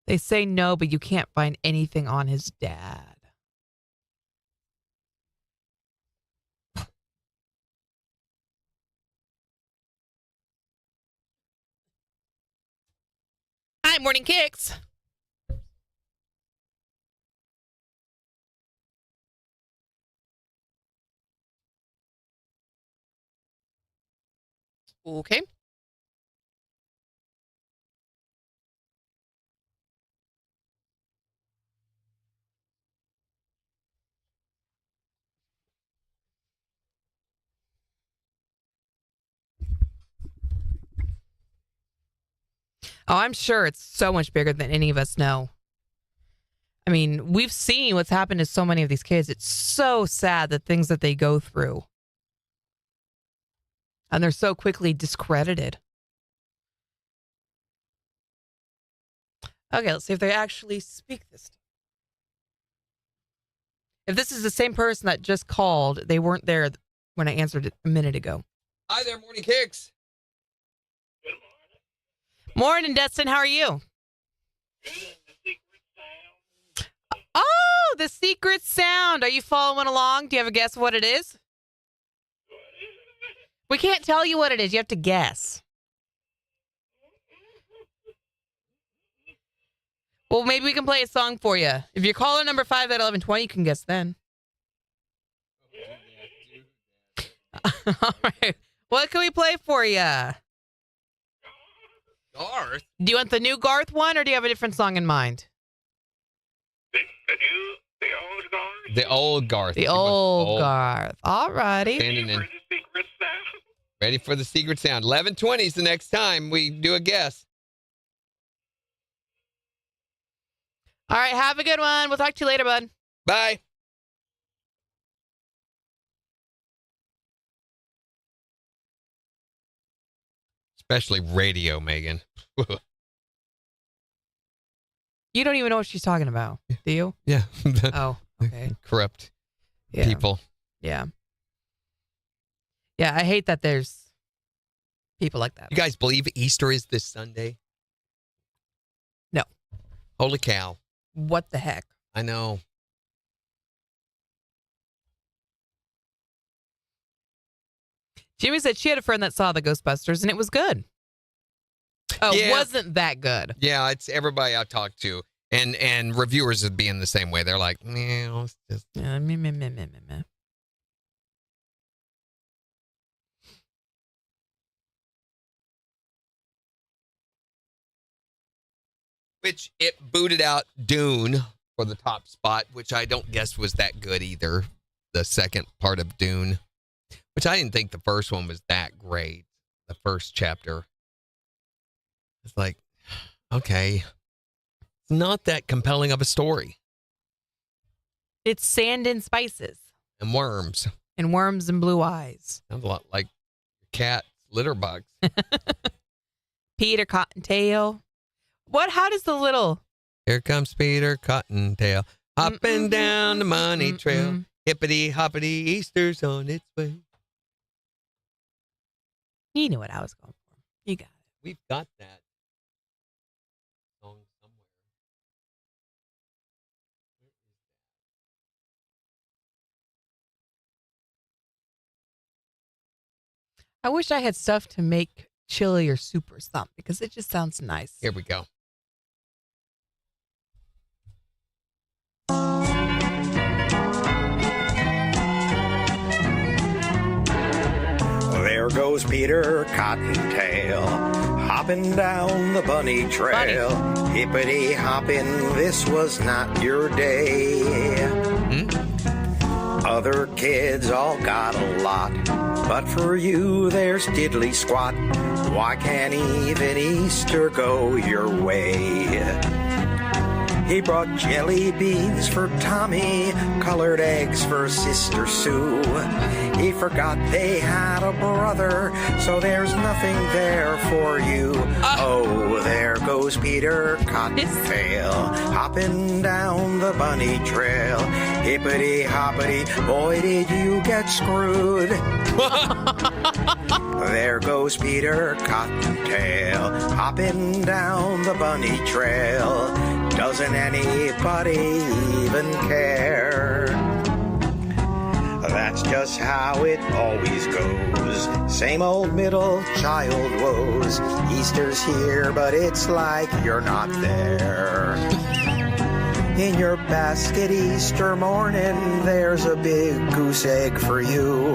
They say no, but you can't find anything on his dad. Hi, Morning KIX. Okay. Oh, I'm sure it's so much bigger than any of us know. I mean, we've seen what's happened to so many of these kids. It's so sad, the things that they go through. And they're so quickly discredited. Okay, let's see if they actually speak this time. If this is the same person that just called, they weren't there when I answered it a minute ago. Hi there, Morning KIX. Morning, Dustin. How are you? Oh, the secret sound. Are you following along? Do you have a guess what it is? We can't tell you what it is. You have to guess. Well, maybe we can play a song for you. If you're caller number 5 at 11:20, you can guess then. All right. What can we play for you? Garth. Do you want the new Garth one, or do you have a different song in mind? The old Garth. The old Garth. All righty. Standing in. Ready for the secret sound. 11:20 is the next time we do a guess. All right. Have a good one. We'll talk to you later, bud. Bye. Especially radio, Megan. You don't even know what she's talking about, do you? Yeah. Oh, okay. Corrupt Yeah. people. Yeah. Yeah, I hate that there's people like that. You guys believe Easter is this Sunday? No. Holy cow. What the heck? I know. Jimmy said she had a friend that saw the Ghostbusters and it was good. Oh, Yeah. wasn't that good? Yeah, it's everybody I talk to. And reviewers would be in the same way. They're like, nah, it's just. Meh. Which it booted out Dune for the top spot, which I don't guess was that good either. The second part of Dune, which I didn't think the first one was that great. The first chapter. It's like, okay, it's not that compelling of a story. It's sand and spices And worms. and worms and blue eyes. Sounds a lot like cat litter bugs. Peter Cottontail. What? How does the little... Here comes Peter Cottontail, hopping down the money trail. Hippity hoppity, Easter's on its way. You knew what I was going for. You got it. We've got that song somewhere. I wish I had stuff to make chili or soup or something because it just sounds nice. Here we go. There goes Peter Cottontail, hopping down the bunny trail. Hippity hopping, this was not your day. Other kids all got a lot, but for you there's diddly squat. Why can't even Easter go your way? He brought jelly beans for Tommy, colored eggs for Sister Sue. He forgot they had a brother, so there's nothing there for you. Oh, there goes Peter Cottontail, hopping down the bunny trail. Hippity hoppity, boy did you get screwed. There goes Peter Cottontail, hopping down the bunny trail. Doesn't anybody even care? That's just how it always goes. Same old middle child woes. Easter's here, but it's like you're not there. In your basket Easter morning, there's a big goose egg for you.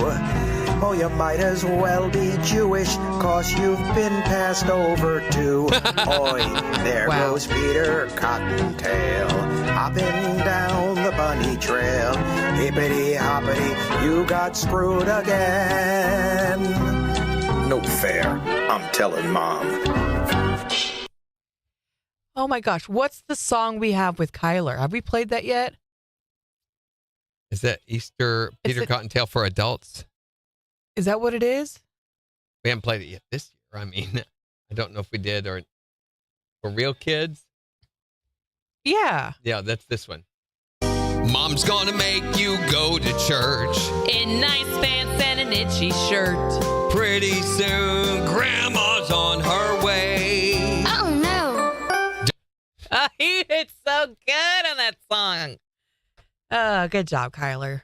Oh, you might as well be Jewish, 'cause you've been passed over too. Oi, there goes Peter Cottontail, hopping down the bunny trail. Hippity hoppity, you got screwed again. No fair, I'm telling Mom. Oh my gosh, what's the song we have with Kyler? Have we played that yet? Is that Easter Peter Cottontail for adults? Is that what it is? We haven't played it yet this year. I mean, I don't know if we did or for real kids. Yeah. Yeah, that's this one. Mom's gonna make you go to church in nice pants and an itchy shirt. Pretty soon, Grandma's on her way. Oh no. He did so good on that song. Good job, Kyler.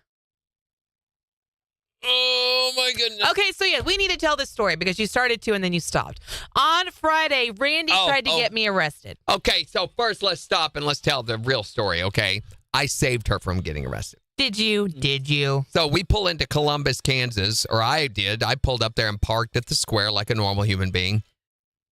Oh, my goodness. Okay, so yeah, we need to tell this story because you started to and then you stopped. On Friday, Randy tried to get me arrested. Okay, so first let's stop and let's tell the real story, okay? I saved her from getting arrested. Did you? Did you? So we pull into Columbus, Kansas, or I did. I pulled up there and parked at the square like a normal human being.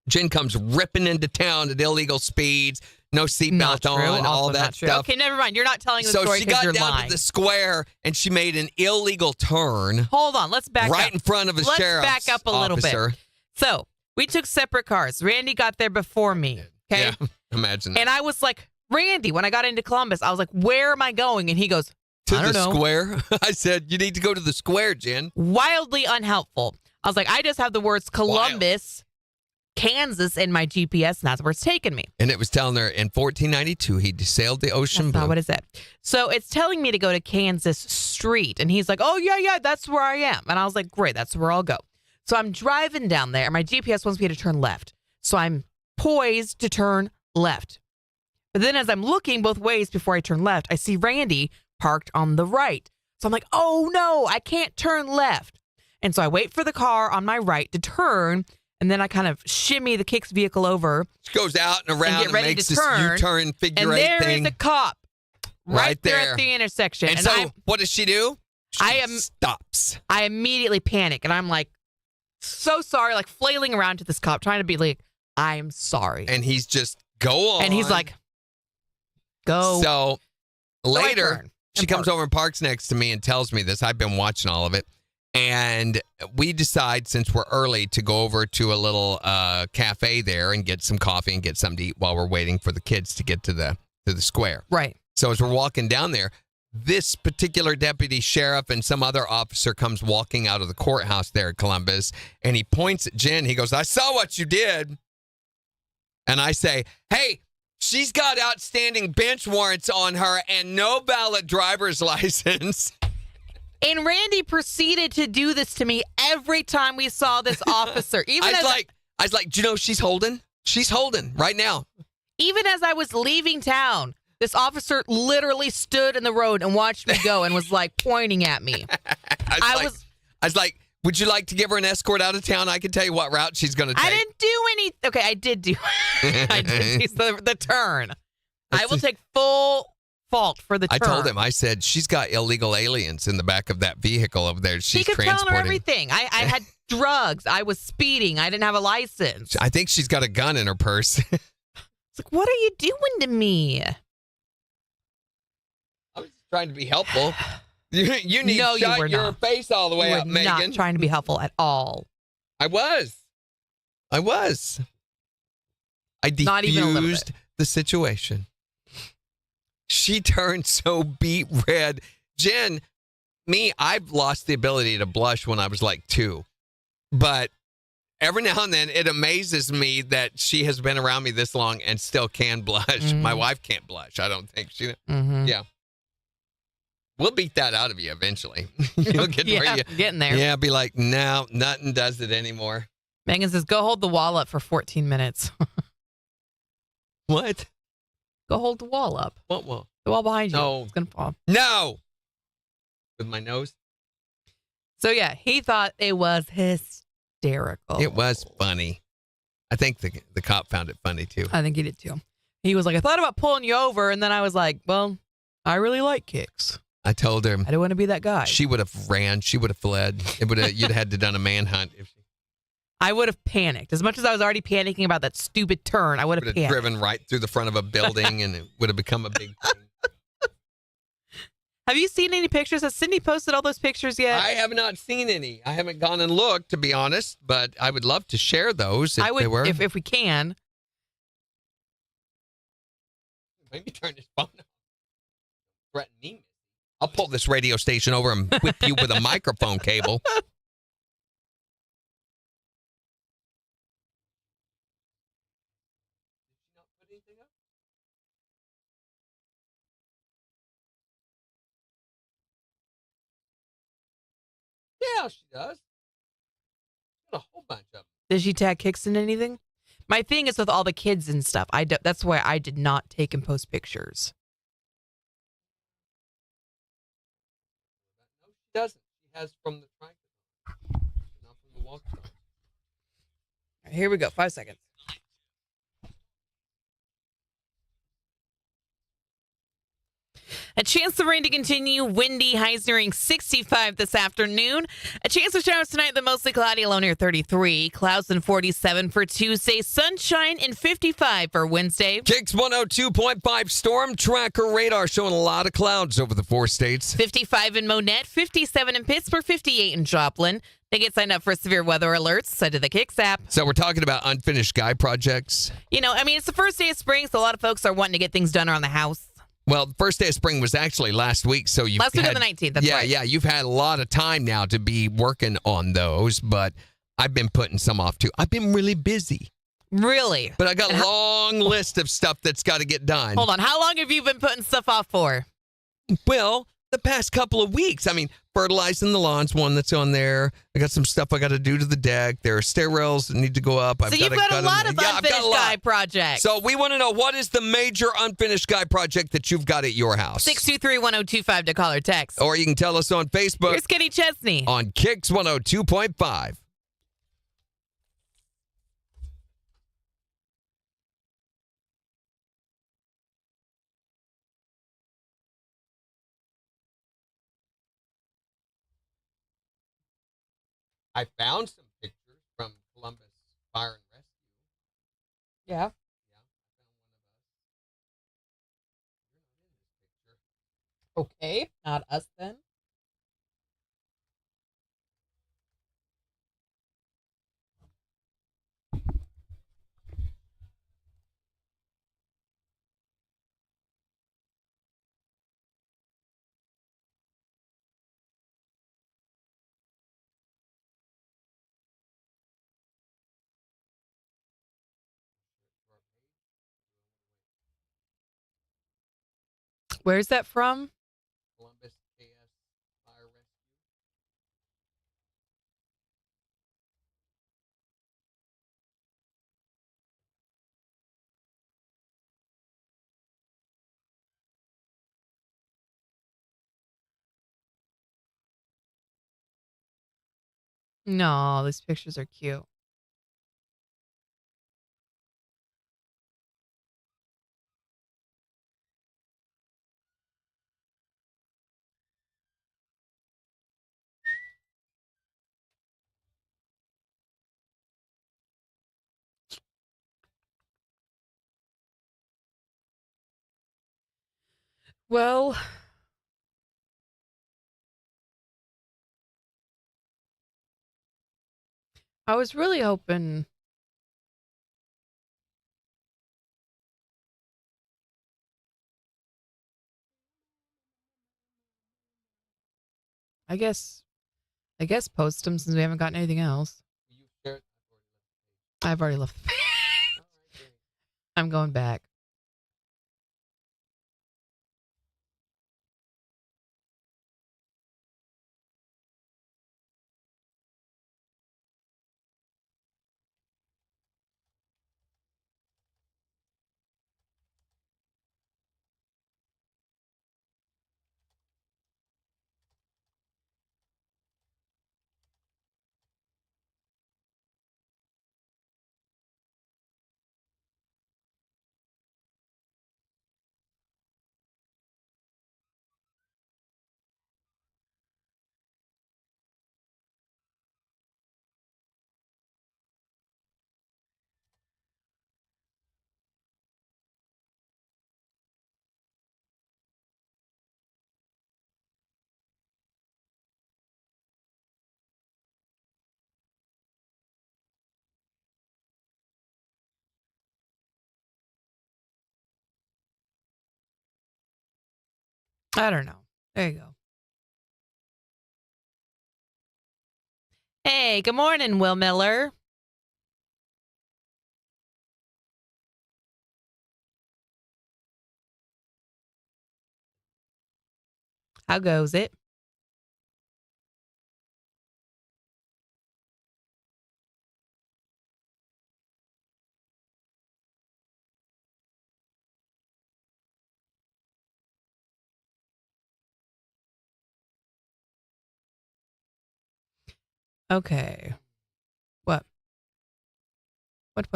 Jen comes ripping into town at illegal speeds, no seatbelt on, all that stuff. Okay, never mind. You're not telling the story So she because got you're down lying. to the square and she made an illegal turn. Hold on, let's back up. Right in front of a sheriff's Let's back up a little officer. bit. So we took separate cars. Randy got there before me. Okay. Yeah, imagine that. And I was like, Randy, when I got into Columbus, I was like, where am I going? And he goes, To I don't the know. square? I said, you need to go to the square, Jen. Wildly unhelpful. I was like, I just have the words Columbus, Kansas in my GPS, and that's where it's taking me. And it was telling her in 1492, he sailed the ocean That's blue. not what it said. So it's telling me to go to Kansas Street. And he's like, oh, yeah, that's where I am. And I was like, great, that's where I'll go. So I'm driving down there, and my GPS wants me to turn left. So I'm poised to turn left. But then as I'm looking both ways before I turn left, I see Randy parked on the right. So I'm like, oh, no, I can't turn left. And so I wait for the car on my right to turn, and then I kind of shimmy the KIX vehicle over. She goes out and around get ready makes to this turn, U-turn figure and eight there thing. is a cop right there there at the intersection. And so what does she do? She stops. I immediately panic, and I'm like, so sorry, like flailing around to this cop, trying to be like, I'm sorry. And he's just, go on. And he's like, go. So later, turn she comes over and parks next to me and tells me this. I've been watching all of it. And we decide, since we're early, to go over to a little cafe there and get some coffee and get something to eat while we're waiting for the kids to get to the square. Right. So as we're walking down there, this particular deputy sheriff and some other officer comes walking out of the courthouse there at Columbus, and he points at Jen. He goes, I saw what you did. And I say, hey, she's got outstanding bench warrants on her and no valid driver's license. And Randy proceeded to do this to me every time we saw this officer. I was like, do you know she's holding? She's holding right now. Even as I was leaving town, this officer literally stood in the road and watched me go and was like pointing at me. I was like, would you like to give her an escort out of town? I can tell you what route she's going to take. I didn't do any. Okay, I did do. I did do the turn. I will take full fault for the turn. I told him. I said she's got illegal aliens in the back of that vehicle over there. She's he could transporting. tell her everything. I had drugs. I was speeding. I didn't have a license. I think she's got a gun in her purse. It's like, what are you doing to me? I was just trying to be helpful. You need No, to you shut were your not. face all the way You up, were Megan. not trying to be helpful at all. I was. I Not even a little diffused bit. the situation. She turned so beet red. Jen, I've lost the ability to blush when I was like 2. But every now and then it amazes me that she has been around me this long and still can blush. Mm-hmm. My wife can't blush. I don't think she. Mm-hmm. Yeah. We'll beat that out of you eventually. You'll get where you. Getting there. Yeah, be like, no, nothing does it anymore. Megan says, go hold the wall up for 14 minutes. What? Go hold the wall up. What wall? The wall behind you. No. It's going to fall. No. With my nose? So, yeah, he thought it was hysterical. It was funny. I think the cop found it funny too. I think he did too. He was like, I thought about pulling you over. And then I was like, well, I really like KIX. I told her I don't want to be that guy. she would have ran. She would have fled. You'd have had to done a manhunt. If she I would have panicked. As much as I was already panicking about that stupid turn, I would have would have panicked. driven right through the front of a building and it would have become a big thing. Have you seen any pictures? Has Cindy posted all those pictures yet? I have not seen any. I haven't gone and looked, to be honest, but I would love to share those if I would, they were. if we can. Maybe turn this phone off. Threaten me. I'll pull this radio station over and whip you with a microphone cable. Yeah, she does. A whole bunch of them. Did she tag KIX in anything? My thing is with all the kids and stuff. That's why I did not take and post pictures. No, she doesn't. She has from the track, not from the walk. Here we go. 5 seconds. A chance of rain to continue. Windy, highs nearing 65 this afternoon. A chance of showers tonight, the mostly cloudy, low near 33. Clouds and 47 for Tuesday. Sunshine and 55 for Wednesday. KIX 102.5 storm tracker radar showing a lot of clouds over the 4 states. 55 in Monette, 57 in Pittsburgh, 58 in Joplin. They get signed up for severe weather alerts, sent to the KIX app. So we're talking about unfinished guy projects. You know, I mean, it's the first day of spring, so a lot of folks are wanting to get things done around the house. Well, the first day of spring was actually last week, so you've Last week on the 19th, that's right. Yeah, you've had a lot of time now to be working on those, but I've been putting some off too. I've been really busy. Really? But I got a long list of stuff that's got to get done. Hold on. How long have you been putting stuff off for? Well, the past couple of weeks. I mean, fertilizing the lawn's one that's on there. I got some stuff I got to do to the deck. There are stair rails that need to go up. So you've got a lot of unfinished guy projects. So we want to know, what is the major unfinished guy project that you've got at your house? 623-1025 to call or text. Or you can tell us on Facebook. Here's Kenny Chesney. On KIX 102.5. I found some pictures from Columbus Fire and Rescue. Yeah. Okay. Not us then. Where's that from? Columbus KS Fire Rescue. No, these pictures are cute. Well, I was really hoping. I guess post them since we haven't gotten anything else. I've already left the page. I'm going back. I don't know. There you go. Hey, good morning, Will Miller. How goes it? Okay. What? What?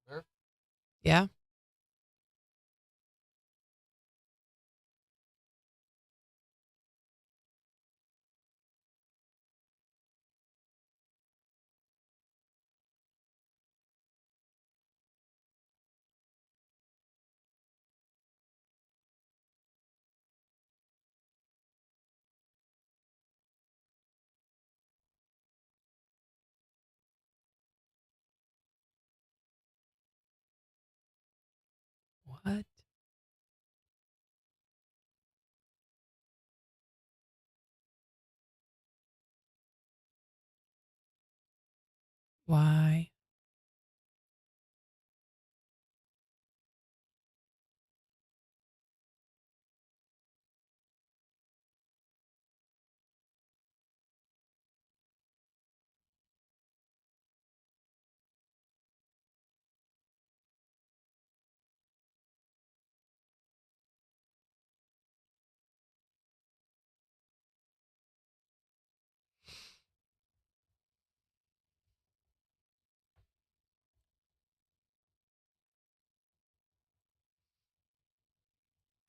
Sure. Yeah? What? Why?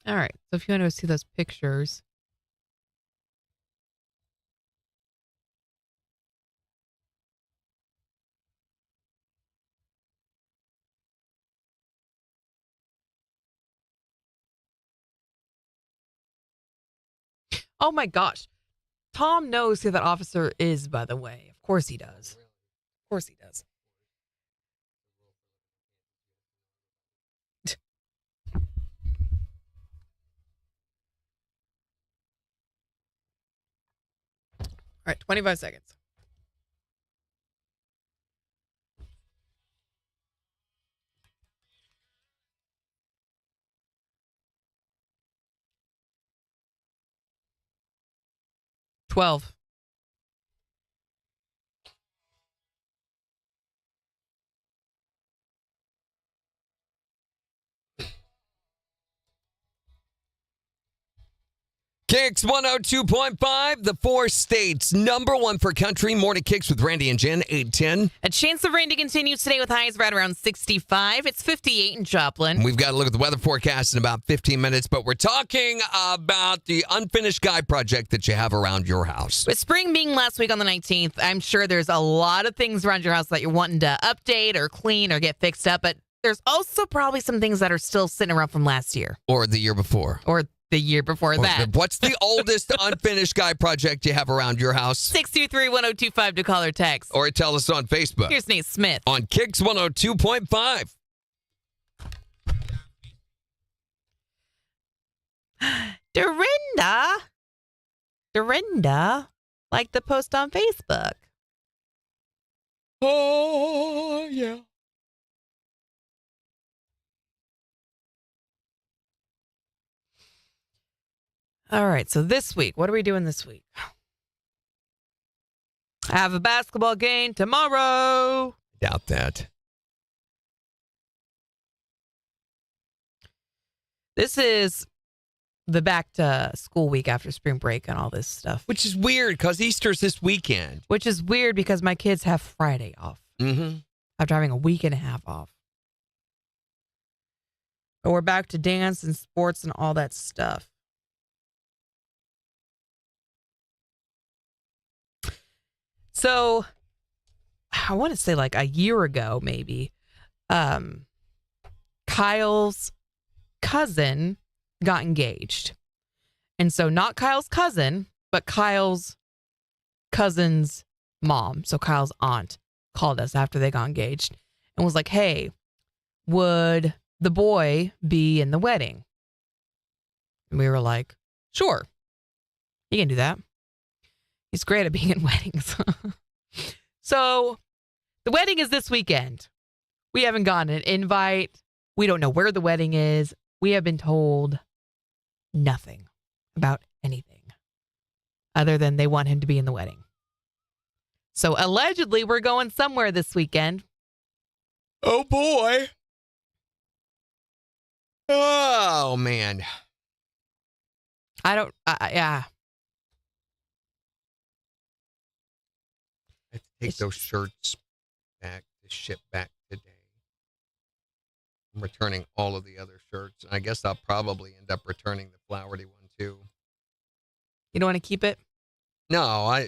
All right. So if you want to see those pictures. Oh my gosh. Tom knows who that officer is, by the way. Of course he does. Of course he does. All right, 25 seconds. $12. KIX 102.5, the four states, number one for country. Morning KIX with Randy and Jen, 810. A chance of rain to continue today with highs right around 65. It's 58 in Joplin. We've got to look at the weather forecast in about 15 minutes, but we're talking about the unfinished guy project that you have around your house. With spring being last week on the 19th, I'm sure there's a lot of things around your house that you're wanting to update or clean or get fixed up, but there's also probably some things that are still sitting around from last year. Or the year before. Or the year before that. What's the oldest unfinished guy project you have around your house? 623-1025 to call or text. Or tell us on Facebook. Here's Nate Smith. On KIX 102.5. Dorinda, like the post on Facebook. Oh, yeah. All right, so this week, what are we doing this week? I have a basketball game tomorrow. Doubt that. This is the back to school week after spring break and all this stuff. Which is weird because Easter's this weekend. Which is weird because my kids have Friday off. Mm-hmm. After having a week and a half off. But we're back to dance and sports and all that stuff. So, I want to say like a year ago, maybe, Kyle's cousin got engaged. And so not Kyle's cousin, but Kyle's cousin's mom, so Kyle's aunt, called us after they got engaged and was like, hey, would the boy be in the wedding? And we were like, sure, he can do that. He's great at being in weddings. So the wedding is this weekend. We haven't gotten an invite. We don't know where the wedding is. We have been told nothing about anything other than they want him to be in the wedding. So allegedly we're going somewhere this weekend. Oh, boy. Oh, man. Yeah. take those shirts back to ship back today. I'm returning all of the other shirts. I guess I'll probably end up returning the flowery one too. You don't want to keep it? No,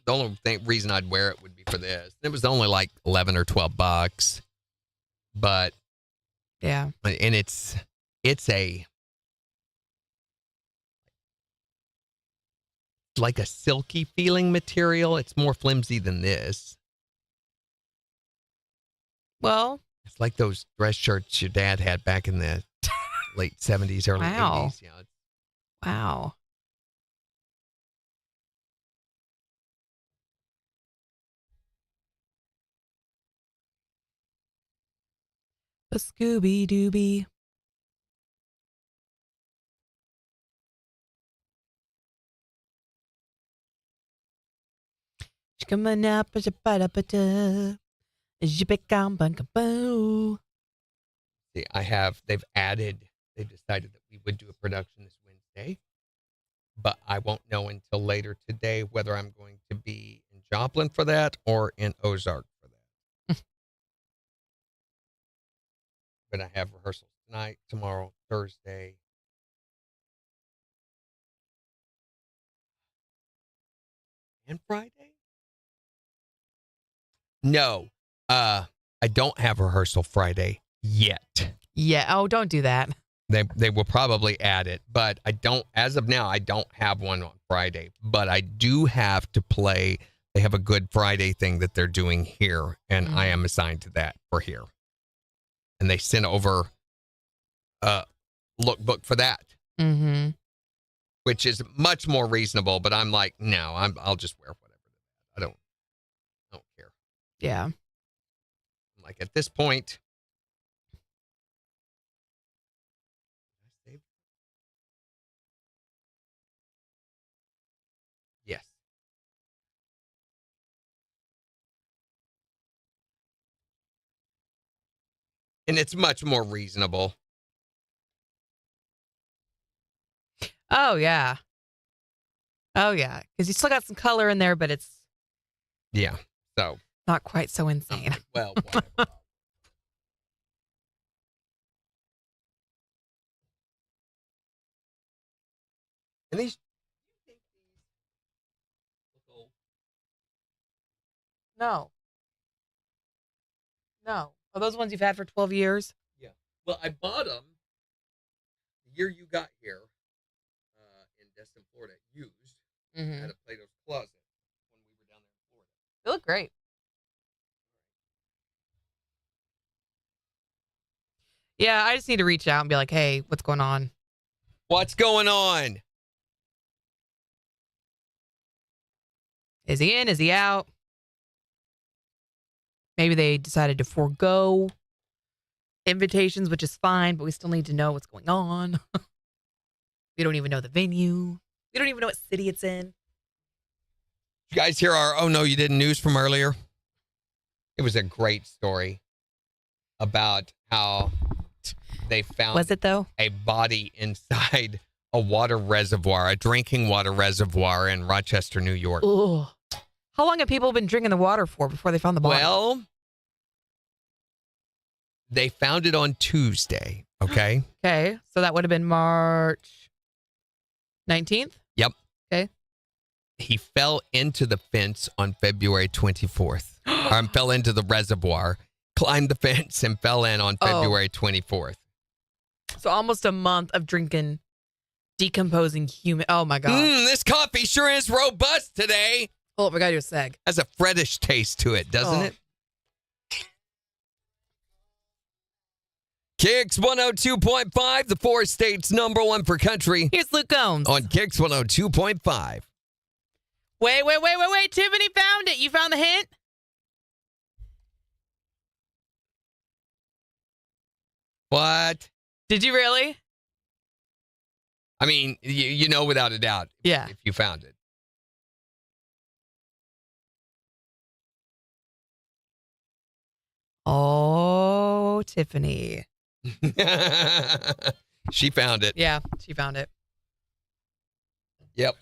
the only reason I'd wear it would be for this. It was only like $11 or $12, but yeah, and it's like a silky feeling material. It's more flimsy than this. Well, it's like those dress shirts your dad had back in the late 70s, early 80s. Yeah. Wow. A Scooby Dooby. Coming up, they've decided that we would do a production this Wednesday, but I won't know until later today whether I'm going to be in Joplin for that or in Ozark for that. But I have rehearsals tonight, tomorrow, Thursday. And Friday? No, I don't have rehearsal Friday yet. Yeah. Oh, don't do that. They will probably add it, but I don't, as of now, I don't have one on Friday, but I do have to play. They have a Good Friday thing that they're doing here, and I am assigned to that for here. And they sent over a lookbook for that, which is much more reasonable, but I'm like, no, I'll just wear whatever. I don't care. Yeah. Like at this point, yes. And it's much more reasonable. Oh, yeah. Oh, yeah. Because you still got some color in there, but it's... Yeah. So... not quite so insane. Well, whatever. And these... No. No. Are those ones you've had for 12 years? Yeah. Well, I bought them the year you got here in Destin, Florida, used at a Plato's Closet when we were down there in Florida. They look great. Yeah, I just need to reach out and be like, hey, what's going on? What's going on? Is he in? Is he out? Maybe they decided to forego invitations, which is fine, but we still need to know what's going on. We don't even know the venue. We don't even know what city it's in. You guys hear our "Oh No, You Didn't" news from earlier? It was a great story about how they found was it though? A body inside a water reservoir, a drinking water reservoir in Rochester, New York. Ugh. How long have people been drinking the water for before they found the body? Well, they found it on Tuesday, okay? Okay, so that would have been March 19th? Yep. Okay. He fell into the fence on February 24th. Fell into the reservoir, climbed the fence, and fell in on February 24th. So almost a month of drinking decomposing human. Oh, my God. This coffee sure is robust today. Oh, we got to do a seg. Has a Freddish taste to it, doesn't it? KIX 102.5, the four states #1 for country. Here's Luke Combs. On KIX 102.5. Wait. Tiffany found it. You found the hint? What? Did you really? I mean, you know without a doubt. Yeah. If you found it. Oh, Tiffany. She found it. Yeah, she found it. Yep.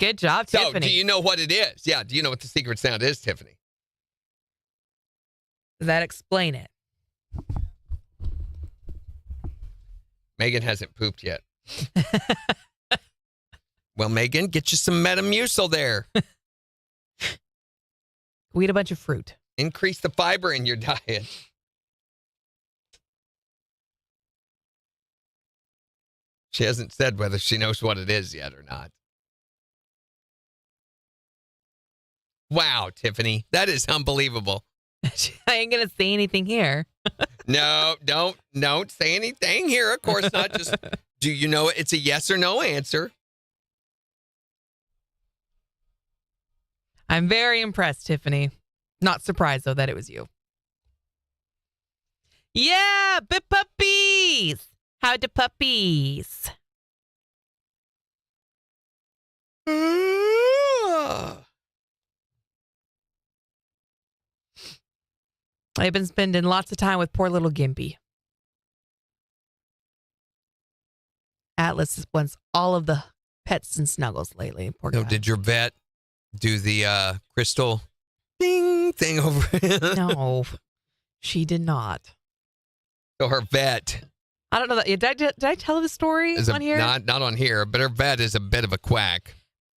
Good job, So, Tiffany. do you know what it is? Yeah, do you know what the secret sound is, Tiffany? Does that explain it? Megan hasn't pooped yet. Well, Megan, get you some Metamucil there. We eat a bunch of fruit. Increase the fiber in your diet. She hasn't said whether she knows what it is yet or not. Wow, Tiffany, that is unbelievable. I ain't going to say anything here. No, don't say anything here. Of course not. Just, do you know it? It's a yes or no answer. I'm very impressed, Tiffany. Not surprised, though, that it was you. Yeah, puppies. How do puppies? I've been spending lots of time with poor little Gimpy. Atlas wants all of the pets and snuggles lately. Poor guy. So did your vet do the crystal ding thing over it? No, she did not. So her vet I don't know that. Did I tell the story is on here? not on here, but her vet is a bit of a quack.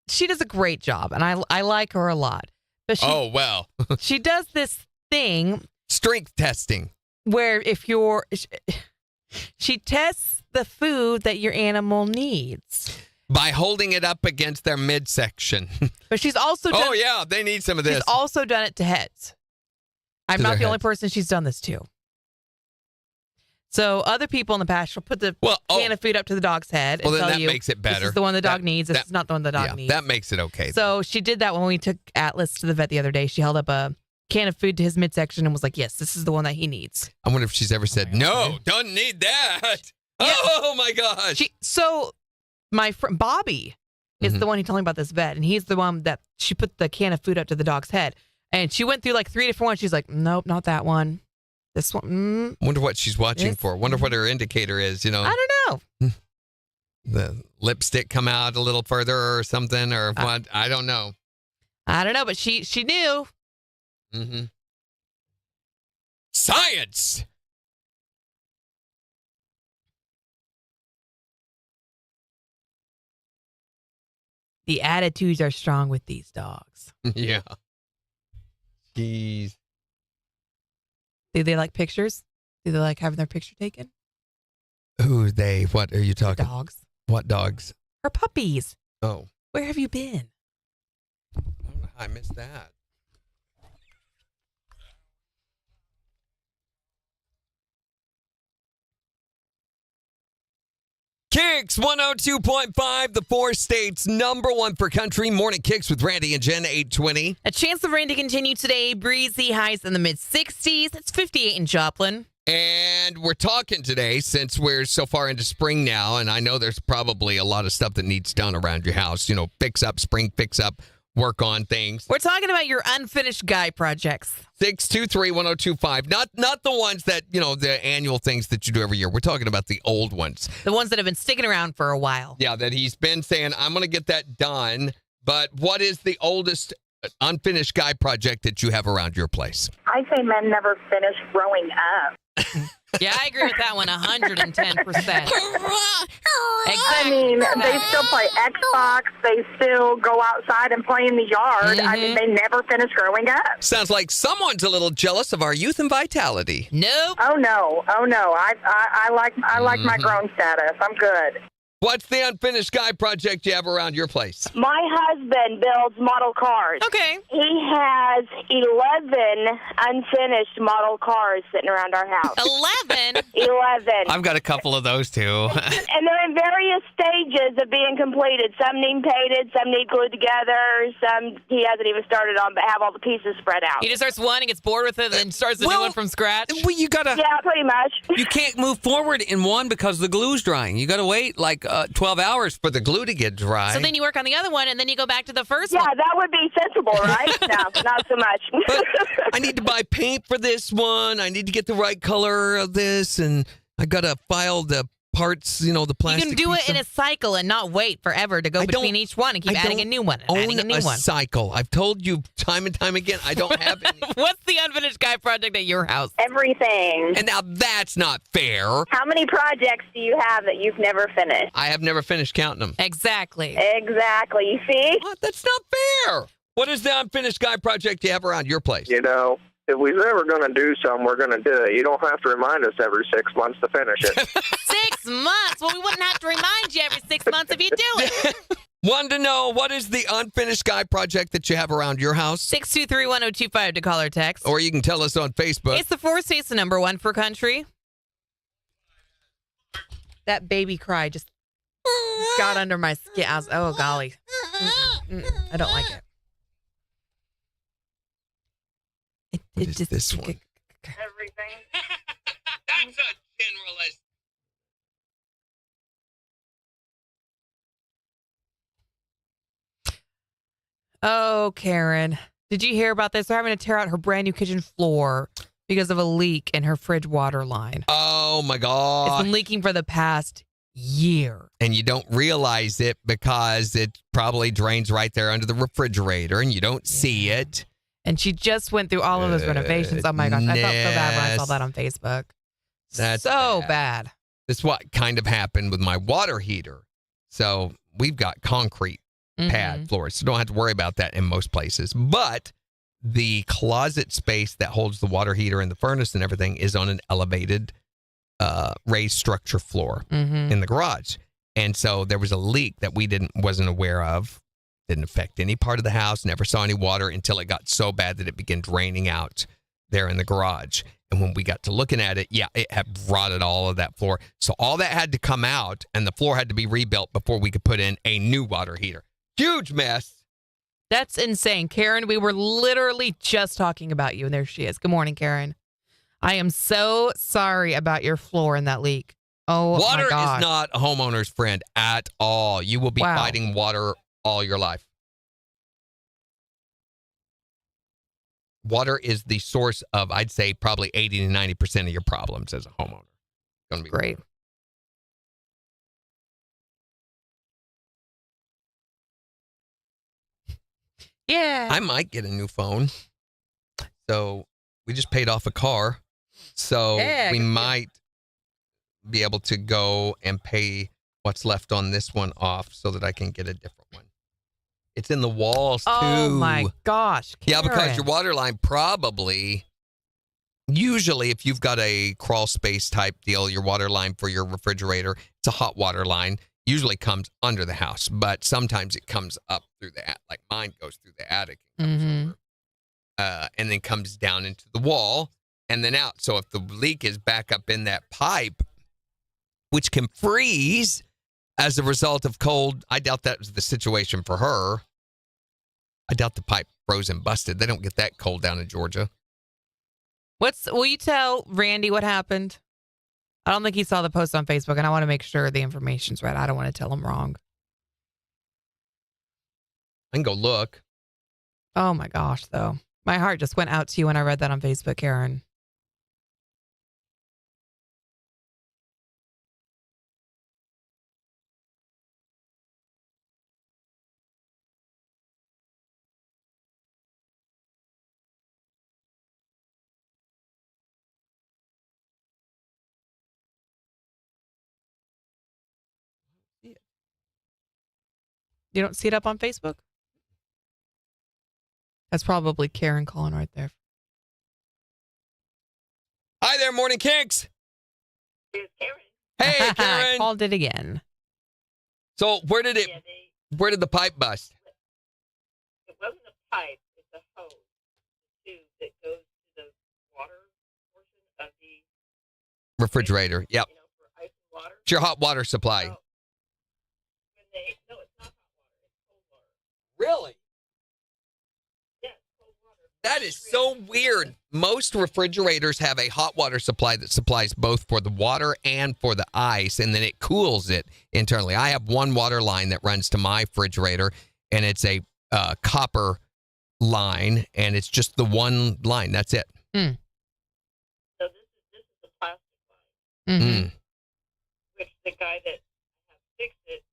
She does a great job, and I like her a lot. But she, Oh, well. she does this thing Strength testing. where if you're, she tests the food that your animal needs. By holding it up against their midsection. But she's also done, Oh, yeah, they need some of this. she's also done it to heads. I'm To not their the only heads. person she's done this to. So other people in the past will put the can of food up to the dog's head Well, and then tell that you, makes it better. this is the one the dog needs. This that- is not the one the dog yeah, needs. that makes it okay. So she did that when we took Atlas to the vet the other day. She held up a can of food to his midsection and was like, yes, this is the one that he needs. I wonder if she's ever said, no, doesn't need that. Yeah. Oh, my gosh. So my friend Bobby is Mhm. the one who told me about this vet, and he's the one that she put the can of food up to the dog's head. And she went through like 3 different ones. She's like, nope, not that one. This one, Wonder what she's watching This- for. Wonder what her indicator is, you know. I don't know. The lipstick come out a little further or something, or what? I don't know. I don't know, but she knew. Mm-hmm. Science! The attitudes are strong with these dogs. Yeah. Jeez. Do they like pictures? Do they like having their picture taken? Who they? What are you talking? Dogs. What dogs? Or puppies. Oh. Where have you been? I don't know how I missed that. KIX 102.5, the 4 states number 1 for country. Morning KIX with Randy and Jen, 820. A chance of rain to continue today. Breezy, highs in the mid-60s. It's 58 in Joplin. And we're talking today, since we're so far into spring now, and I know there's probably a lot of stuff that needs done around your house. You know, fix up, spring fix up, work on things. We're talking about your unfinished guy projects. 623-1025. Not the ones that, you know, the annual things that you do every year. We're talking about the old ones. The ones that have been sticking around for a while. Yeah, that he's been saying, I'm going to get that done. But what is the oldest unfinished guy project that you have around your place? I say men never finish growing up. Yeah, I agree with that one 110%. I mean, they still play Xbox. They still go outside and play in the yard. I mean, they never finish growing up. Sounds like someone's a little jealous of our youth and vitality. Nope. Oh no! I like my grown status. I'm good. What's the unfinished guy project you have around your place? My husband builds model cars. Okay. He has 11 unfinished model cars sitting around our house. 11? 11. I've got a couple of those too. And they're in various stages of being completed. Some need painted, some need glued together, some he hasn't even started on, but have all the pieces spread out. He just starts one and gets bored with it and then starts a new one from scratch? Well, you gotta. Yeah, pretty much. You can't move forward in one because the glue's drying. You gotta wait like 12 hours. For the glue to get dry. So then you work on the other one and then you go back to the first Yeah, one. that would be sensible, right? No, not so much. But I need to buy paint for this one. I need to get the right color of this, and I gotta file the parts, the You plastic. can do it in a cycle and not wait forever to go between each one and keep adding a new one and adding a new one. Cycle. I've told you time and time again, I don't have any. What's the unfinished guy project at your house? Everything. And now that's not fair. How many projects do you have that you've never finished? I have never finished counting them. Exactly. Exactly. You see? What? That's not fair. What is the unfinished guy project you have around your place? If we're ever going to do something, we're going to do it. You don't have to remind us every 6 months to finish it. 6 months? Well, we wouldn't have to remind you every 6 months if you do it. Wanted to know, what is the unfinished guy project that you have around your house? 623-1025 to call or text. Or you can tell us on Facebook. It's the 4 states, the number one for country. That baby cry just got under my skin. Oh, golly. I don't like it. What is this one? Everything. That's a generalist. Oh, Karen. Did you hear about this? They're having to tear out her brand new kitchen floor because of a leak in her fridge water line. Oh, my God. It's been leaking for the past year. And you don't realize it because it probably drains right there under the refrigerator and you don't see it. And she just went through all of those renovations. Oh, my gosh. I felt so bad when I saw that on Facebook. That's so bad. That's what kind of happened with my water heater. So we've got concrete pad floors, so don't have to worry about that in most places. But the closet space that holds the water heater and the furnace and everything is on an elevated raised structure floor in the garage. And so there was a leak that we wasn't aware of. Didn't affect any part of the house, never saw any water until it got so bad that it began draining out there in the garage. And when we got to looking at it, it had rotted all of that floor. So all that had to come out and the floor had to be rebuilt before we could put in a new water heater. Huge mess. That's insane. Karen, we were literally just talking about you, and there she is. Good morning, Karen. I am so sorry about your floor and that leak. Oh, water my God. is not a homeowner's friend at all. You will be fighting water all your life. Water is the source of, I'd say, probably 80 to 90% of your problems as a homeowner. Going to be great. Yeah. I might get a new phone. So we just paid off a car. So we might be able to go and pay what's left on this one off so that I can get a different one. It's in the walls, too. Oh, my gosh. Yeah, because Karen. your water line probably, usually if you've got a crawl space type deal, your water line for your refrigerator, it's a hot water line, usually comes under the house, but sometimes it comes up through the attic, like mine goes through the attic and comes over, and then comes down into the wall and then out. So if the leak is back up in that pipe, which can freeze as a result of cold, I doubt that was the situation for her. I doubt the pipe froze and busted. They don't get that cold down in Georgia. Will you tell Randy what happened? I don't think he saw the post on Facebook, and I want to make sure the information's right. I don't want to tell him wrong. I can go look. Oh, my gosh, though. My heart just went out to you when I read that on Facebook, Karen. You don't see it up on Facebook? That's probably Karen calling right there. Hi there, Morning Kicks. It's Karen. Hey, I Karen. called it again. So where did the pipe bust? It wasn't a pipe. It's a hose. The tube that goes to the water portion of the Refrigerator. Yep. for ice and water. It's your hot water supply. No, it's not hot water. It's cold water. Really? Yeah, it's cold water. That is so weird. Most refrigerators have a hot water supply that supplies both for the water and for the ice, and then it cools it internally. I have one water line that runs to my refrigerator, and it's a copper line, and it's just the one line. That's it. So this is the plastic line, which the guy that fixed it,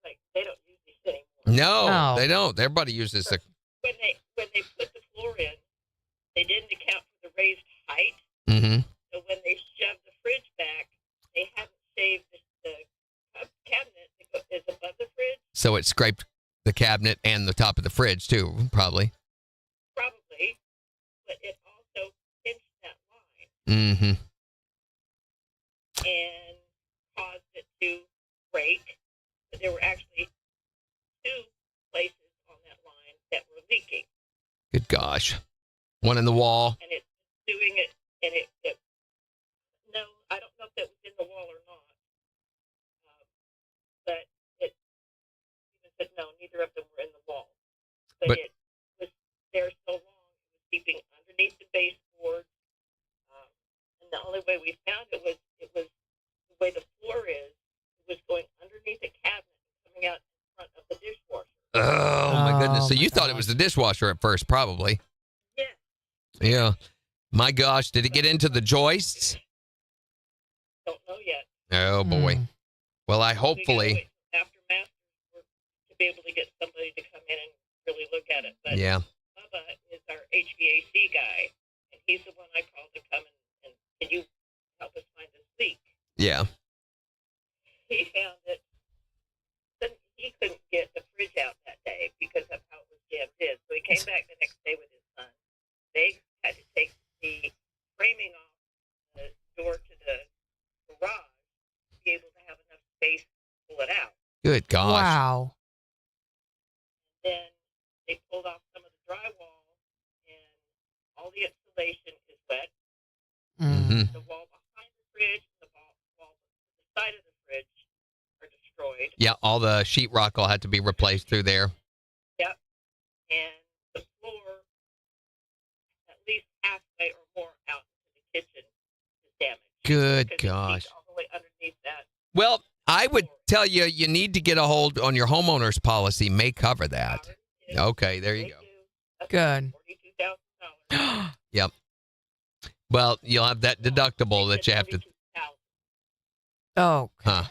like they don't use these anymore. No, they don't. Everybody uses the. When they put the floor in, they didn't account for the raised height. Mm-hmm. So when they shoved the fridge back, they hadn't shaved the cabinet that is above the fridge. So it scraped the cabinet and the top of the fridge too, probably. Probably, but it also pinched that line. Mm-hmm. And caused it to break. But there were actually 2 places on that line that were leaking. Good gosh. One in the wall. And it's doing it, and it no, I don't know if that was in the wall or not. But it even said no, neither of them were in the wall. But it was there so long, it was seeping underneath the baseboard. And the only way we found it was the way the floor is. It was going underneath the cabinet and coming out in front of the dishwasher. Oh my goodness. So you thought it was the dishwasher at first, probably. Yeah. Yeah. My gosh, did it get into the joists? Don't know yet. Oh boy. Well, hopefully. After Masters to be able to get somebody to come in and really look at it. But Yeah. Bubba is our HVAC guy, and he's the one I called to come and can you help us find this leak? Yeah. He found it. He couldn't get the fridge out that day because of how it was jammed in. So he came back the next day with his son. They had to take the framing off the door to the garage to be able to have enough space to pull it out. Good gosh. Wow. And then they pulled off some of the drywall, and all the insulation is wet. Mm-hmm. The wall behind the fridge and the wall to the side of the fridge are destroyed. Yeah, all the sheetrock will have to be replaced through there. Yep. And the floor, at least halfway or more out into the kitchen, is damaged. Good because it gosh. leaked all the way underneath that. Well, I would tell you, you need to get a hold on your homeowner's policy. May cover that. Okay, there you go. Good. $42,000. Yep. Well, you'll have that deductible that you have to. Oh. Huh.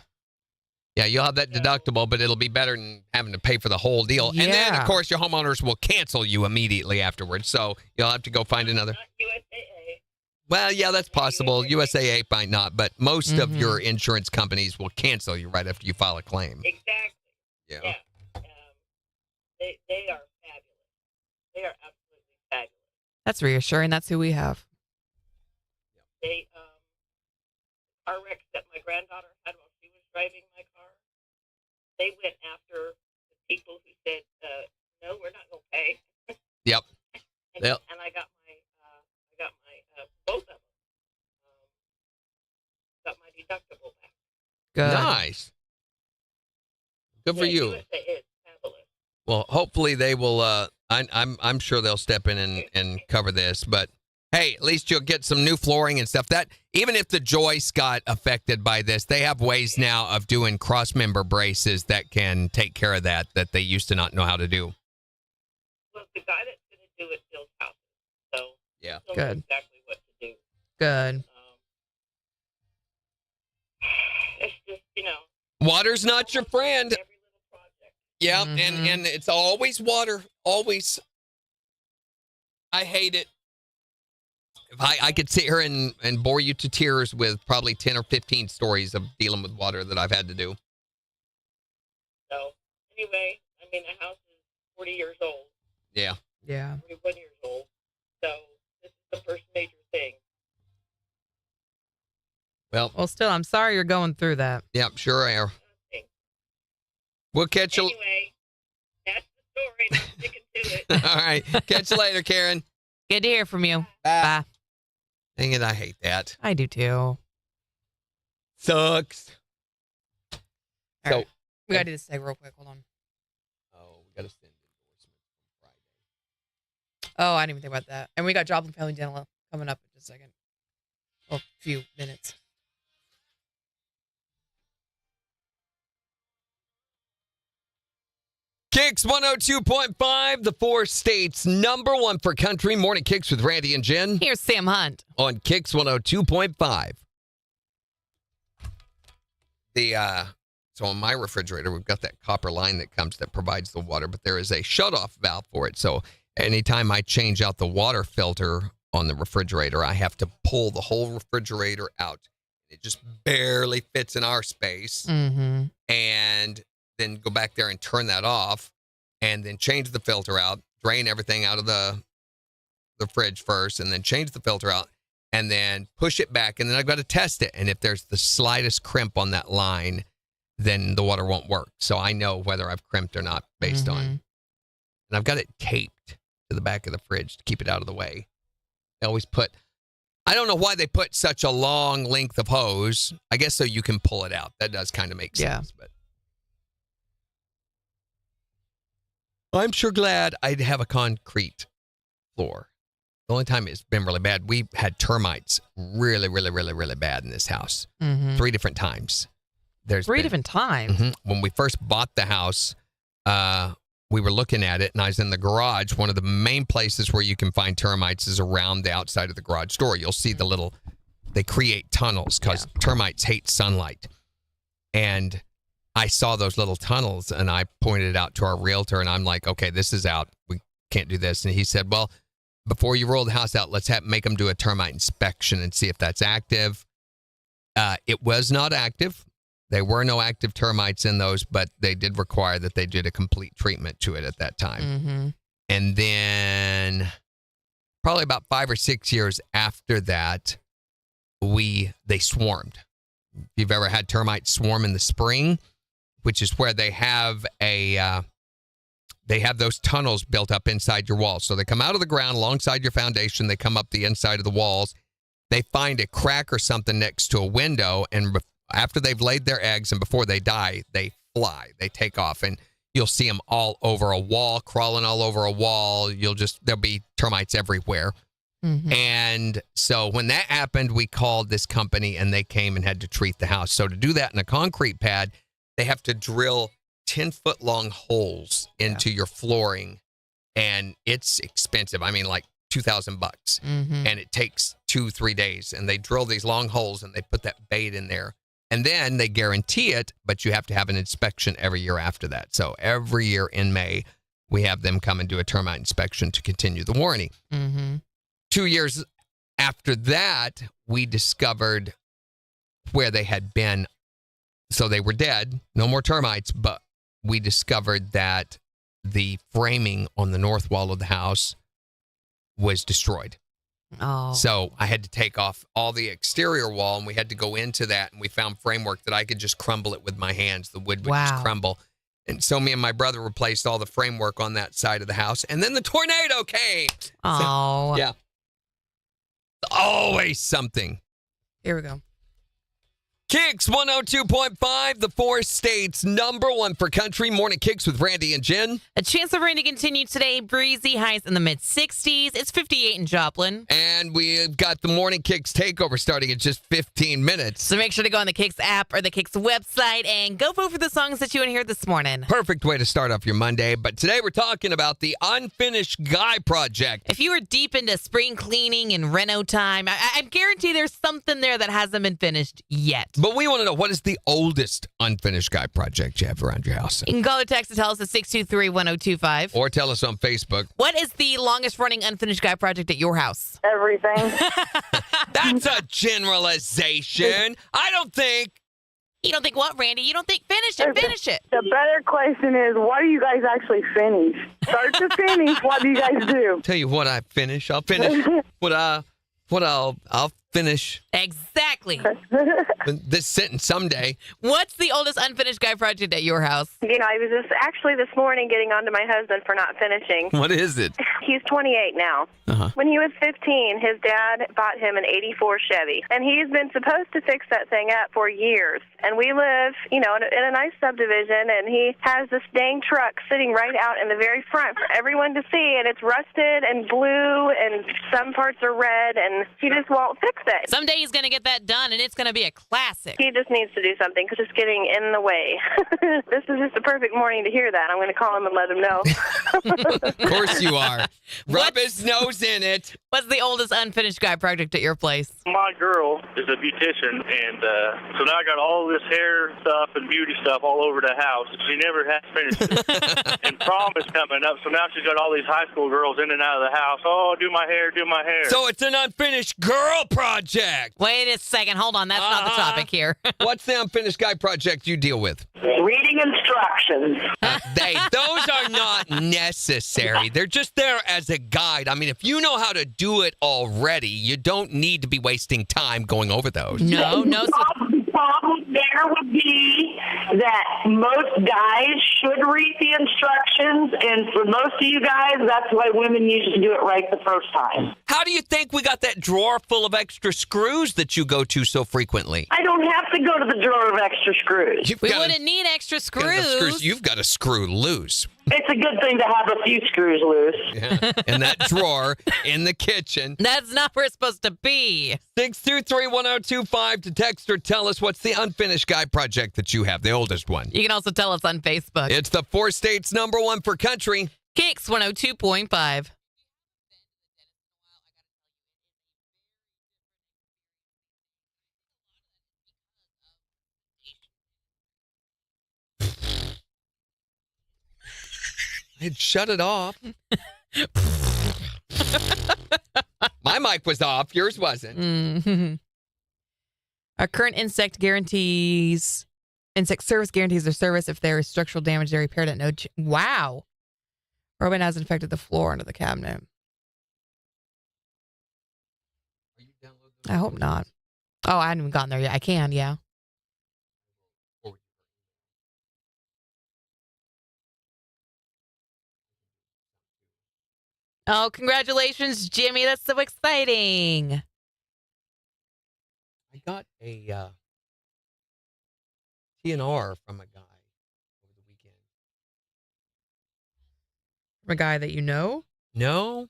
Yeah, you'll have that deductible, but it'll be better than having to pay for the whole deal. And then, Yeah. of course, your homeowners will cancel you immediately afterwards. So you'll have to go find another. Not USAA. Well, yeah, that's possible. USAA might not, but most of your insurance companies will cancel you right after you file a claim. Exactly. Yeah. Yeah. They are fabulous. They are absolutely fabulous. That's reassuring. That's who we have. They car wrecks that my granddaughter had while she was driving my car. They went after the people who said, "No, we're not going to pay." Yep. And I got my both of them got my deductible back. Good. Nice. Good for you. USA is fabulous. Well, hopefully they will. I'm sure they'll step in and cover this. But hey, at least you'll get some new flooring and stuff. That even if the joist got affected by this, they have ways now of doing cross member braces that can take care of that they used to not know how to do. Well, the guy that's going to do it builds houses, so Yeah. he'll Good. know exactly what to do. Good. It's just Water's not your friend. every little project. Yeah, and it's always water. Always. I hate it. If I could sit here and bore you to tears with probably 10 or 15 stories of dealing with water that I've had to do. So anyway, I mean the house is 40 years old, Yeah. Yeah. 41 years old. So this is the first major thing. Well, Still, I'm sorry you're going through that. yeah, sure I are. We'll catch you. Anyway, that's the story. And I'm sticking to it. All right. Catch you later, Karen. Good to hear from you. Bye. Bye. Dang it, I hate that. I do too. Sucks. All right. We got to do this tag real quick. Hold on. Oh, we got to send endorsements on Friday. Oh, I didn't even think about that. And we got Job and Family Dental coming up in just a second. Well, a few minutes. KIX 102.5, the 4 states number 1 for country. Morning KIX with Randy and Jen Here's Sam Hunt. on KIX 102.5. So on my refrigerator, we've got that copper line that provides the water, but there is a shutoff valve for it. So anytime I change out the water filter on the refrigerator, I have to pull the whole refrigerator out. It just barely fits in our space. Mm-hmm. And then go back there and turn that off and then change the filter out, drain everything out of the fridge first, and then change the filter out and then push it back. And then I've got to test it. And if there's the slightest crimp on that line, then the water won't work. So I know whether I've crimped or not based on. And I've got it taped to the back of the fridge to keep it out of the way. They always I don't know why they put such a long length of hose. I guess so you can pull it out. That does kind of make sense. But I'm sure glad I'd have a concrete floor. The only time it's been really bad, we had termites really, really, really, really bad in this house. 3 different times. Three different times? When we first bought the house, we were looking at it, and I was in the garage. One of the main places where you can find termites is around the outside of the garage door. You'll see they create tunnels because termites hate sunlight. And I saw those little tunnels, and I pointed it out to our realtor, and I'm like, okay, this is out. We can't do this. And he said, well, before you roll the house out, let's make them do a termite inspection and see if that's active. It was not active. There were no active termites in those, but they did require that they did a complete treatment to it at that time. And then probably about 5 or 6 years after that, they swarmed. If you've ever had termites swarm in the spring, which is where they have those tunnels built up inside your walls. So they come out of the ground alongside your foundation. They come up the inside of the walls. They find a crack or something next to a window, and after they've laid their eggs and before they die, they fly. They take off, and you'll see them all over a wall, crawling all over a wall. There'll be termites everywhere. And so when that happened, we called this company, and they came and had to treat the house. So to do that in a concrete pad, they have to drill 10-foot long holes into your flooring, and it's expensive. I mean, like $2,000, and it takes 2-3 days. And they drill these long holes, and they put that bait in there. And then they guarantee it, but you have to have an inspection every year after that. So every year in May, we have them come and do a termite inspection to continue the warranty. 2 years after that, we discovered where they had been. So they were dead, no more termites, but we discovered that the framing on the north wall of the house was destroyed. So I had to take off all the exterior wall, and we had to go into that, and we found framework that I could just crumble it with my hands. The wood would just crumble. And so me and my brother replaced all the framework on that side of the house, and then the tornado came. Oh. Yeah. Always something. Here we go. KIX 102.5, the 4 states #1 for country. Morning KIX with Randy and Jen. A chance of rain to continue today. Breezy, highs in the mid-60s. It's 58 in Joplin. And we've got the morning KIX takeover starting in just 15 minutes. So make sure to go on the KIX app or the KIX website and go vote for the songs that you want to hear this morning. Perfect way to start off your Monday. But today we're talking about the Unfinished Guy Project. If you were deep into spring cleaning and reno time, I guarantee there's something there that hasn't been finished yet. But we want to know, what is the oldest unfinished guy project you have around your house? You can call or text to tell us at 623-1025. Or tell us on Facebook. What is the longest running unfinished guy project at your house? Everything. That's a generalization. I don't think. You don't think what, Randy? You don't think finish it, finish it. The better question is, what do you guys actually finish? Start to finish, what do you guys do? Tell you what I finish. I'll finish what I'll finish. Exactly. This sentence someday. What's the oldest unfinished guy project at your house? You know, I was just actually this morning getting on to my husband for not finishing. What is it? He's 28 now. When he was 15, his dad bought him an 84 Chevy. And he's been supposed to fix that thing up for years. And we live, you know, in a nice subdivision, and he has this dang truck sitting right out in the very front for everyone to see, and it's rusted and blue, and some parts are red, and he just won't fix next day. Someday he's going to get that done, and it's going to be a classic. He just needs to do something because it's getting in the way. This is just the perfect morning to hear that. I'm going to call him and let him know. Of course you are. Rub his nose in it. What's the oldest unfinished guy project at your place? My girl is a beautician, and so now I got all this hair stuff and beauty stuff all over the house. She never has finished it. And prom is coming up, so now she's got all these high school girls in and out of the house. Oh, do my hair, do my hair. So it's an unfinished girl project. Wait a second. Hold on. That's not the topic here. What's the unfinished guy project you deal with? Reading instructions. Those are not necessary. They're just there as a guide. I mean, if you know how to do it already, you don't need to be wasting time going over those. No. The problem there would be that most guys should read the instructions, and for most of you guys, that's why women usually do it right the first time. How do you think we got that drawer full of extra screws that you go to so frequently? I don't have to go to the drawer of extra screws. We wouldn't need extra screws. You've got to screw loose. It's a good thing to have a few screws loose. Yeah. In that drawer in the kitchen. That's not where it's supposed to be. 623-1025 to text or tell us what's the unfinished guy project that you have, the oldest one. You can also tell us on Facebook. It's the 4 states #1 for country. KIX 102.5. I'd shut it off. My mic was off. Yours wasn't. Mm-hmm. Our current insect service guarantees their service if there is structural damage. They're repaired at no. Wow. Robin has infected the floor under the cabinet. I hope not. Oh, I haven't even gotten there yet. I can, yeah. Oh, congratulations, Jimmy. That's so exciting. I got a TNR from a guy over the weekend. From a guy that you know? No.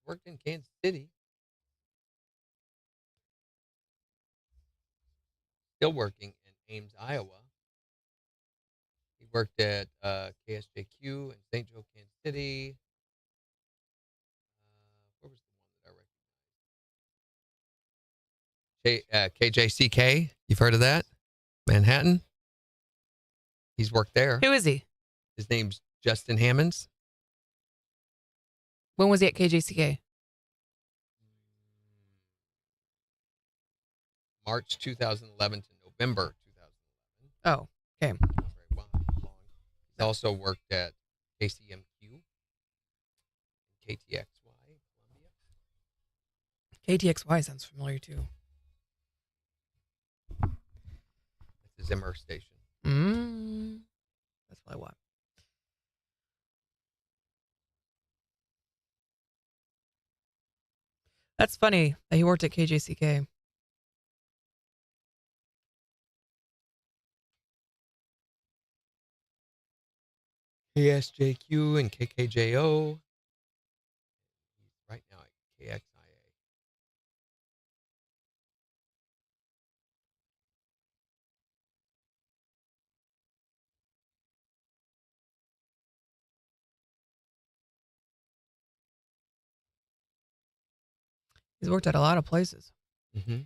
Worked in Kansas City. Still working in Ames, Iowa. He worked at KSJQ in St. Joe, Kansas City. What was the one that I recognized? KJCK. You've heard of that? Manhattan. He's worked there. Who is he? His name's Justin Hammonds. When was he at KJCK? March 2011 to November 2011. Oh, okay. Very long. He's also worked at KCMQ, KTXY, Columbia. KTXY sounds familiar too. It's a Zimmer station. That's probably why. That's funny that he worked at KJCK. KSJQ and KKJO. Right now at KXIA. He's worked at a lot of places. Mm-hmm.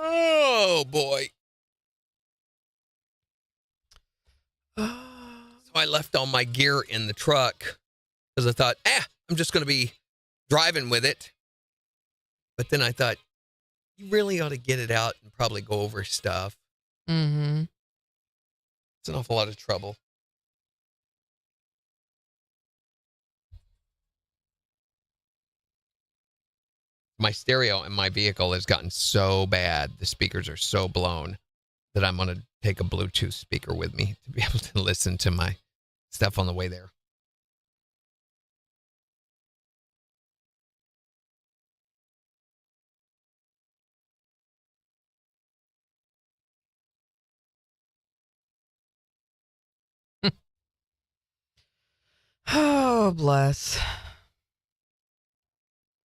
Oh, boy. So I left all my gear in the truck because I thought, I'm just going to be driving with it. But then I thought, you really ought to get it out and probably go over stuff. Mm-hmm. It's an awful lot of trouble. my stereo in my vehicle has gotten so bad. The speakers are so blown that I'm going to take a Bluetooth speaker with me to be able to listen to my stuff on the way there. Oh, bless.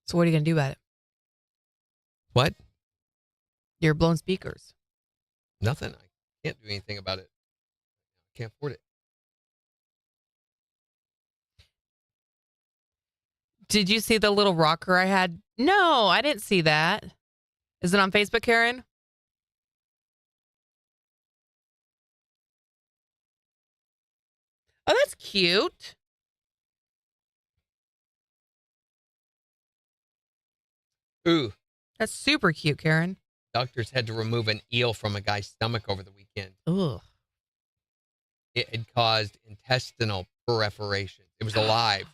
So what are you going to do about it? What? Your blown speakers. Nothing. I can't do anything about it. Can't afford it. Did you see the little rocker I had? No, I didn't see that. Is it on Facebook, Karen? Oh, that's cute. Ooh. That's super cute, Karen. Doctors had to remove an eel from a guy's stomach over the weekend. Ugh. It had caused intestinal perforation. It was alive.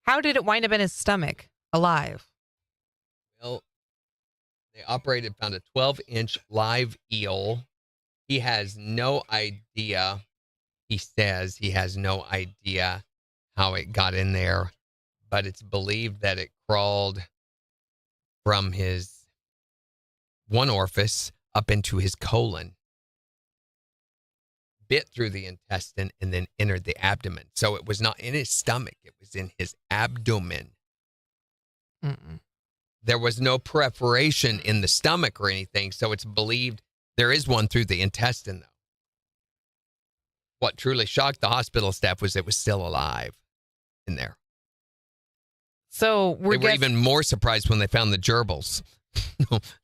How did it wind up in his stomach? Alive. Well, they operated, found a 12-inch live eel. He has no idea. He says he has no idea how it got in there, but it's believed that it crawled from his one orifice up into his colon, bit through the intestine, and then entered the abdomen. So it was not in his stomach. It was in his abdomen. Mm-mm. There was no perforation in the stomach or anything, so it's believed there is one through the intestine, though. What truly shocked the hospital staff was it was still alive in there. So they were even more surprised when they found the gerbils.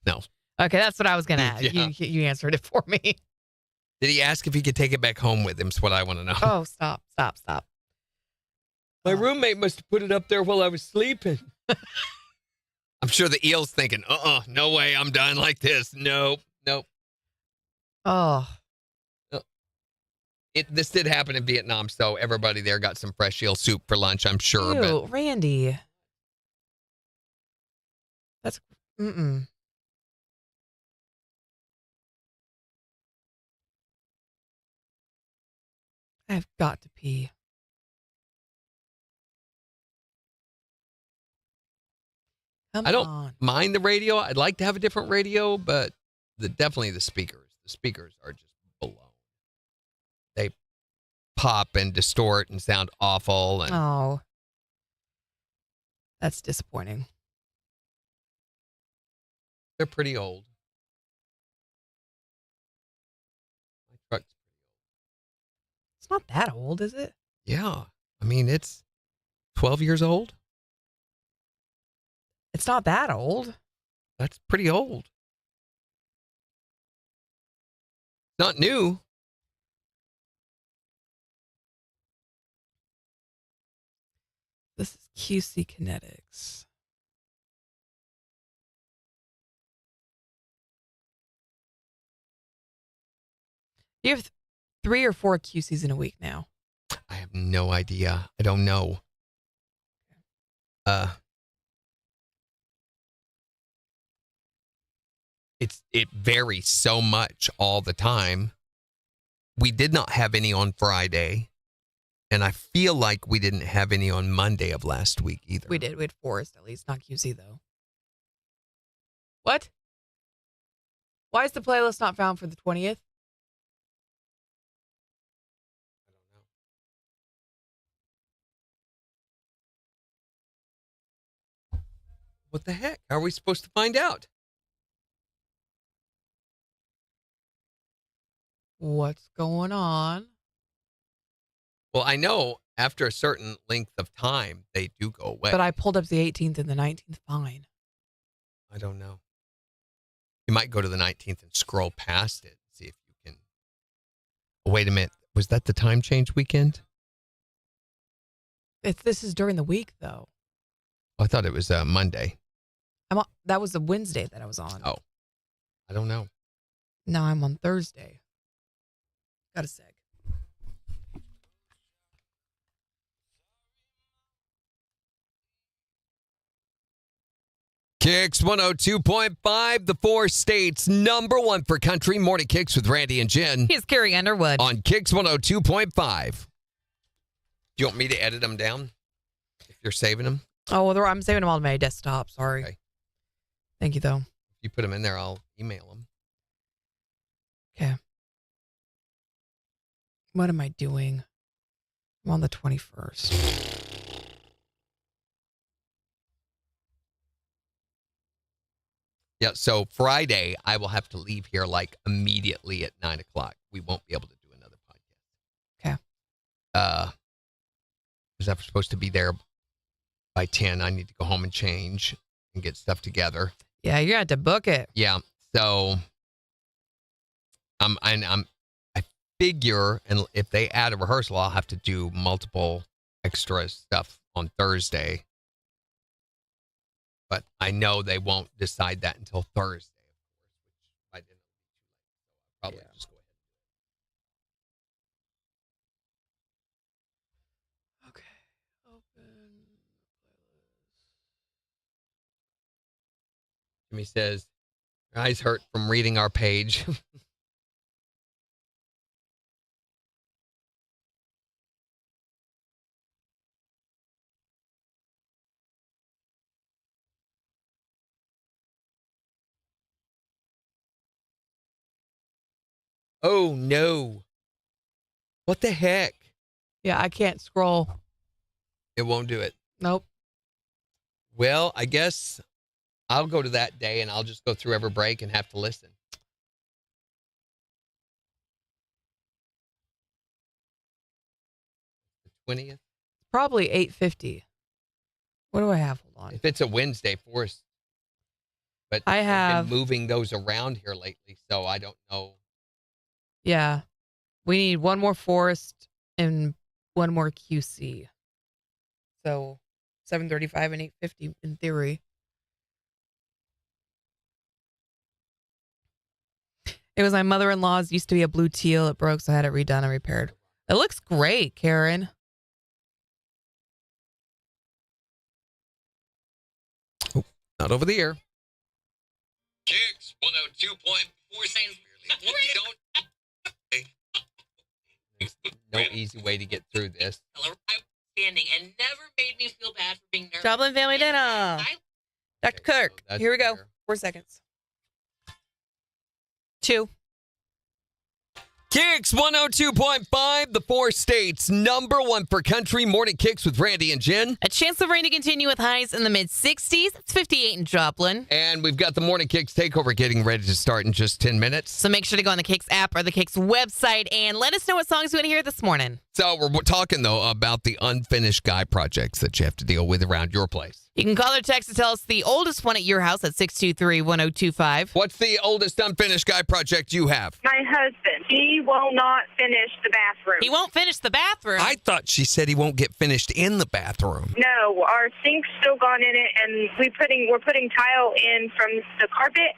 No. Okay, that's what I was going to ask. Yeah. You answered it for me. Did he ask if he could take it back home with him? Is what I want to know. Oh, stop. My roommate must have put it up there while I was sleeping. I'm sure the eel's thinking, no way, I'm done like this. Nope. Oh. This did happen in Vietnam, so everybody there got some fresh eel soup for lunch, I'm sure. Ew, Randy. That's, mm-mm. I've got to pee. I don't mind the radio. I'd like to have a different radio, but definitely the speakers. The speakers are just blown. They pop and distort and sound awful. And Oh. That's disappointing. They're pretty old. My truck's It's not that old, is it? Yeah. I mean, it's 12 years old. It's not that old. That's pretty old. Not new. This is QC Kinetics. You have 3 or 4 QCs in a week now. I have no idea. I don't know. It varies so much all the time. We did not have any on Friday, and I feel like we didn't have any on Monday of last week either. We did. We had Forest at least, not QC though. What? Why is the playlist not found for the 20th? What the heck? How are we supposed to find out? What's going on? Well, I know after a certain length of time, they do go away. But I pulled up the 18th and the 19th fine. I don't know. You might go to the 19th and scroll past it, see if you can. Wait a minute. Was that the time change weekend? This is during the week, though. I thought it was Monday. That was the Wednesday that I was on. Oh, I don't know. Now I'm on Thursday. Got a sec. KIX 102.5, the 4 states number 1 for country. Morning Kicks with Randy and Jen. Here's Carrie Underwood. On KIX 102.5. Do you want me to edit them down if you're saving them? Oh, well, I'm saving them all to my desktop. Sorry. Okay. Thank you, though. If you put them in there, I'll email them. Okay. What am I doing? I'm on the 21st. Yeah, so Friday, I will have to leave here like immediately at 9 o'clock. We won't be able to do another podcast. Okay. Because I'm supposed to be there by 10. I need to go home and change and get stuff together. Yeah, you're going to have to book it. Yeah, so I figure, and if they add a rehearsal, I'll have to do multiple extra stuff on Thursday. But I know they won't decide that until Thursday, of course, which I didn't. Probably just go ahead. Okay. Open. Jimmy says, "Your eyes hurt from reading our page." Oh, no. What the heck? Yeah, I can't scroll. It won't do it. Nope. Well, I guess I'll go to that day and I'll just go through every break and have to listen. The 20th? Probably 8:50. What do I have? Hold on. If it's a Wednesday, Forrest. But I have been moving those around here lately, so I don't know. Yeah. We need one more Forest and one more QC. So 7:35 and 8:50 in theory. It was my mother-in-law's. Used to be a blue teal. It broke, so I had it redone and repaired. It looks great, Karen. Oh, not over the air. KIX 102.4. No easy way to get through this. Outstanding and never made me feel bad for being nervous. Joplin Family Dinner. Dr. Kirk. So Here we go. there. 4 seconds. 2. KIX 102.5, the 4 states number 1 for country. Morning Kicks with Randy and Jen. A chance of rain to continue with highs in the mid-60s. It's 58 in Joplin. And we've got the Morning Kicks takeover getting ready to start in just 10 minutes. So make sure to go on the KIX app or the KIX website and let us know what songs you want to hear this morning. So we're talking, though, about the unfinished guy projects that you have to deal with around your place. You can call or text to tell us the oldest one at your house at 623-1025. What's the oldest unfinished guy project you have? My husband, he will not finish the bathroom. He won't finish the bathroom. I thought she said he won't get finished in the bathroom. No, our sink's still gone in it, and we're putting tile in from the carpet,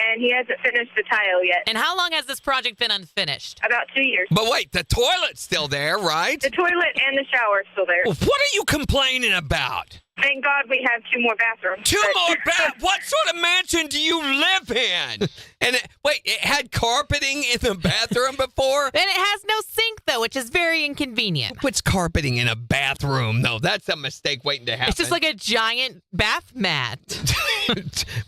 and he hasn't finished the tile yet. And how long has this project been unfinished? About 2 years. But wait, the toilet's still there, right? The toilet and the shower are still there. Well, what are you complaining about? Thank God we have 2 more bathrooms. Two more bathrooms? What sort of mansion do you live in? And wait, it had carpeting in the bathroom before? And it has no sink, though, which is very inconvenient. What's carpeting in a bathroom, though? That's a mistake waiting to happen. It's just like a giant bath mat.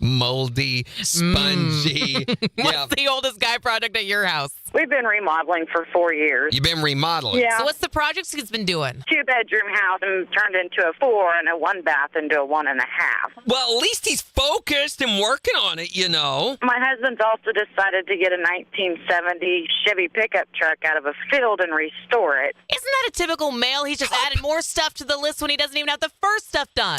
Moldy, spongy. What's the oldest guy project at your house? We've been remodeling for 4 years. You've been remodeling? Yeah. So what's the projects he's been doing? 2-bedroom house and turned into a 4 and a 1 bath into a 1.5. Well, at least he's focused and working on it, you know. My husband's also decided to get a 1970 Chevy pickup truck out of a field and restore it. Isn't that a typical male? He's just added more stuff to the list when he doesn't even have the first stuff done.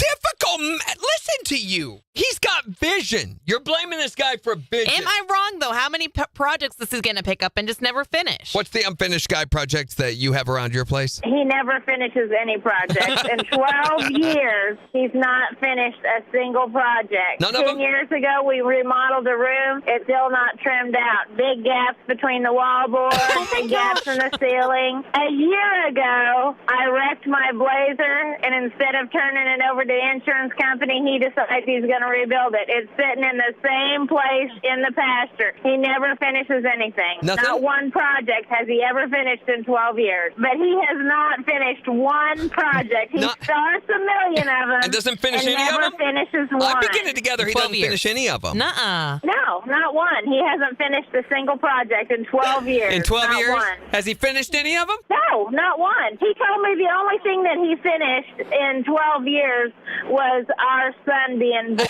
Listen to you. He's got vision. You're blaming this guy for vision. Am I wrong, though? How many projects this is going to pick up and just never finish? What's the unfinished guy projects that you have around your place? He never finishes any projects. In 12 years, he's not finished a single project. None of them 10 years ago, we remodeled a room. It's still not trimmed out. Big gaps between the wall boards, big gaps in the ceiling. A year ago, I wrecked my Blazer, and instead of turning it over to the insurance company, he decides he's going to rebuild it. It's sitting in the same place in the pasture. He never finishes anything. Nothing? Not one project has he ever finished in 12 years. But he has not finished one project. He starts a million of them and doesn't finish and any of never them? finishes one. I'm beginning to gather he doesn't finish any of them. Nuh-uh. No, not one. He hasn't finished a single project in 12 years. In 12 not years? One. Has he finished any of them? No, not one. He told me the only thing that he finished in 12 years was our son being born.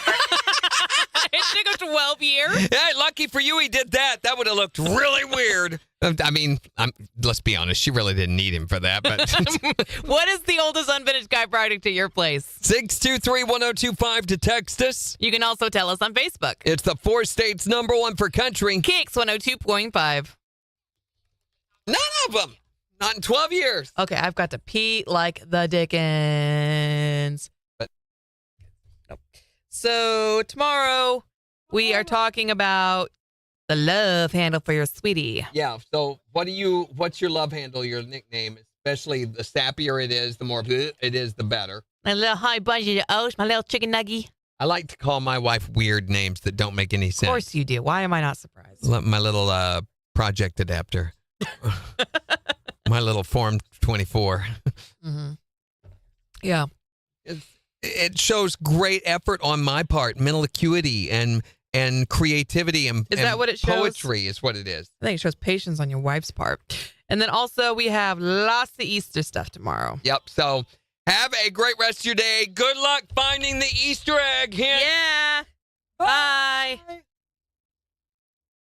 It took 12 years? Yeah, lucky for you he did that. That would have looked really weird. I mean, let's be honest. She really didn't need him for that. But What is the oldest unfinished guy project at your place? 623-1025 to text us. You can also tell us on Facebook. It's the 4 states #1 for country. KIX 102.5. None of them. Not in 12 years. Okay, I've got to pee like the Dickens. Nope. So tomorrow we are talking about the love handle for your sweetie. Yeah. So what's your love handle, your nickname? Especially the sappier it is, the more it is, the better. My little high budget oats, my little chicken nugget. I like to call my wife weird names that don't make any sense. Of course you do. Why am I not surprised? My little project adapter. My little Form 24. Mm-hmm. Yeah. It shows great effort on my part, mental acuity and creativity and Is that what it shows? Poetry is what it is. I think it shows patience on your wife's part. And then also we have lots of Easter stuff tomorrow. Yep. So have a great rest of your day. Good luck finding the Easter egg hint. Yeah. Bye.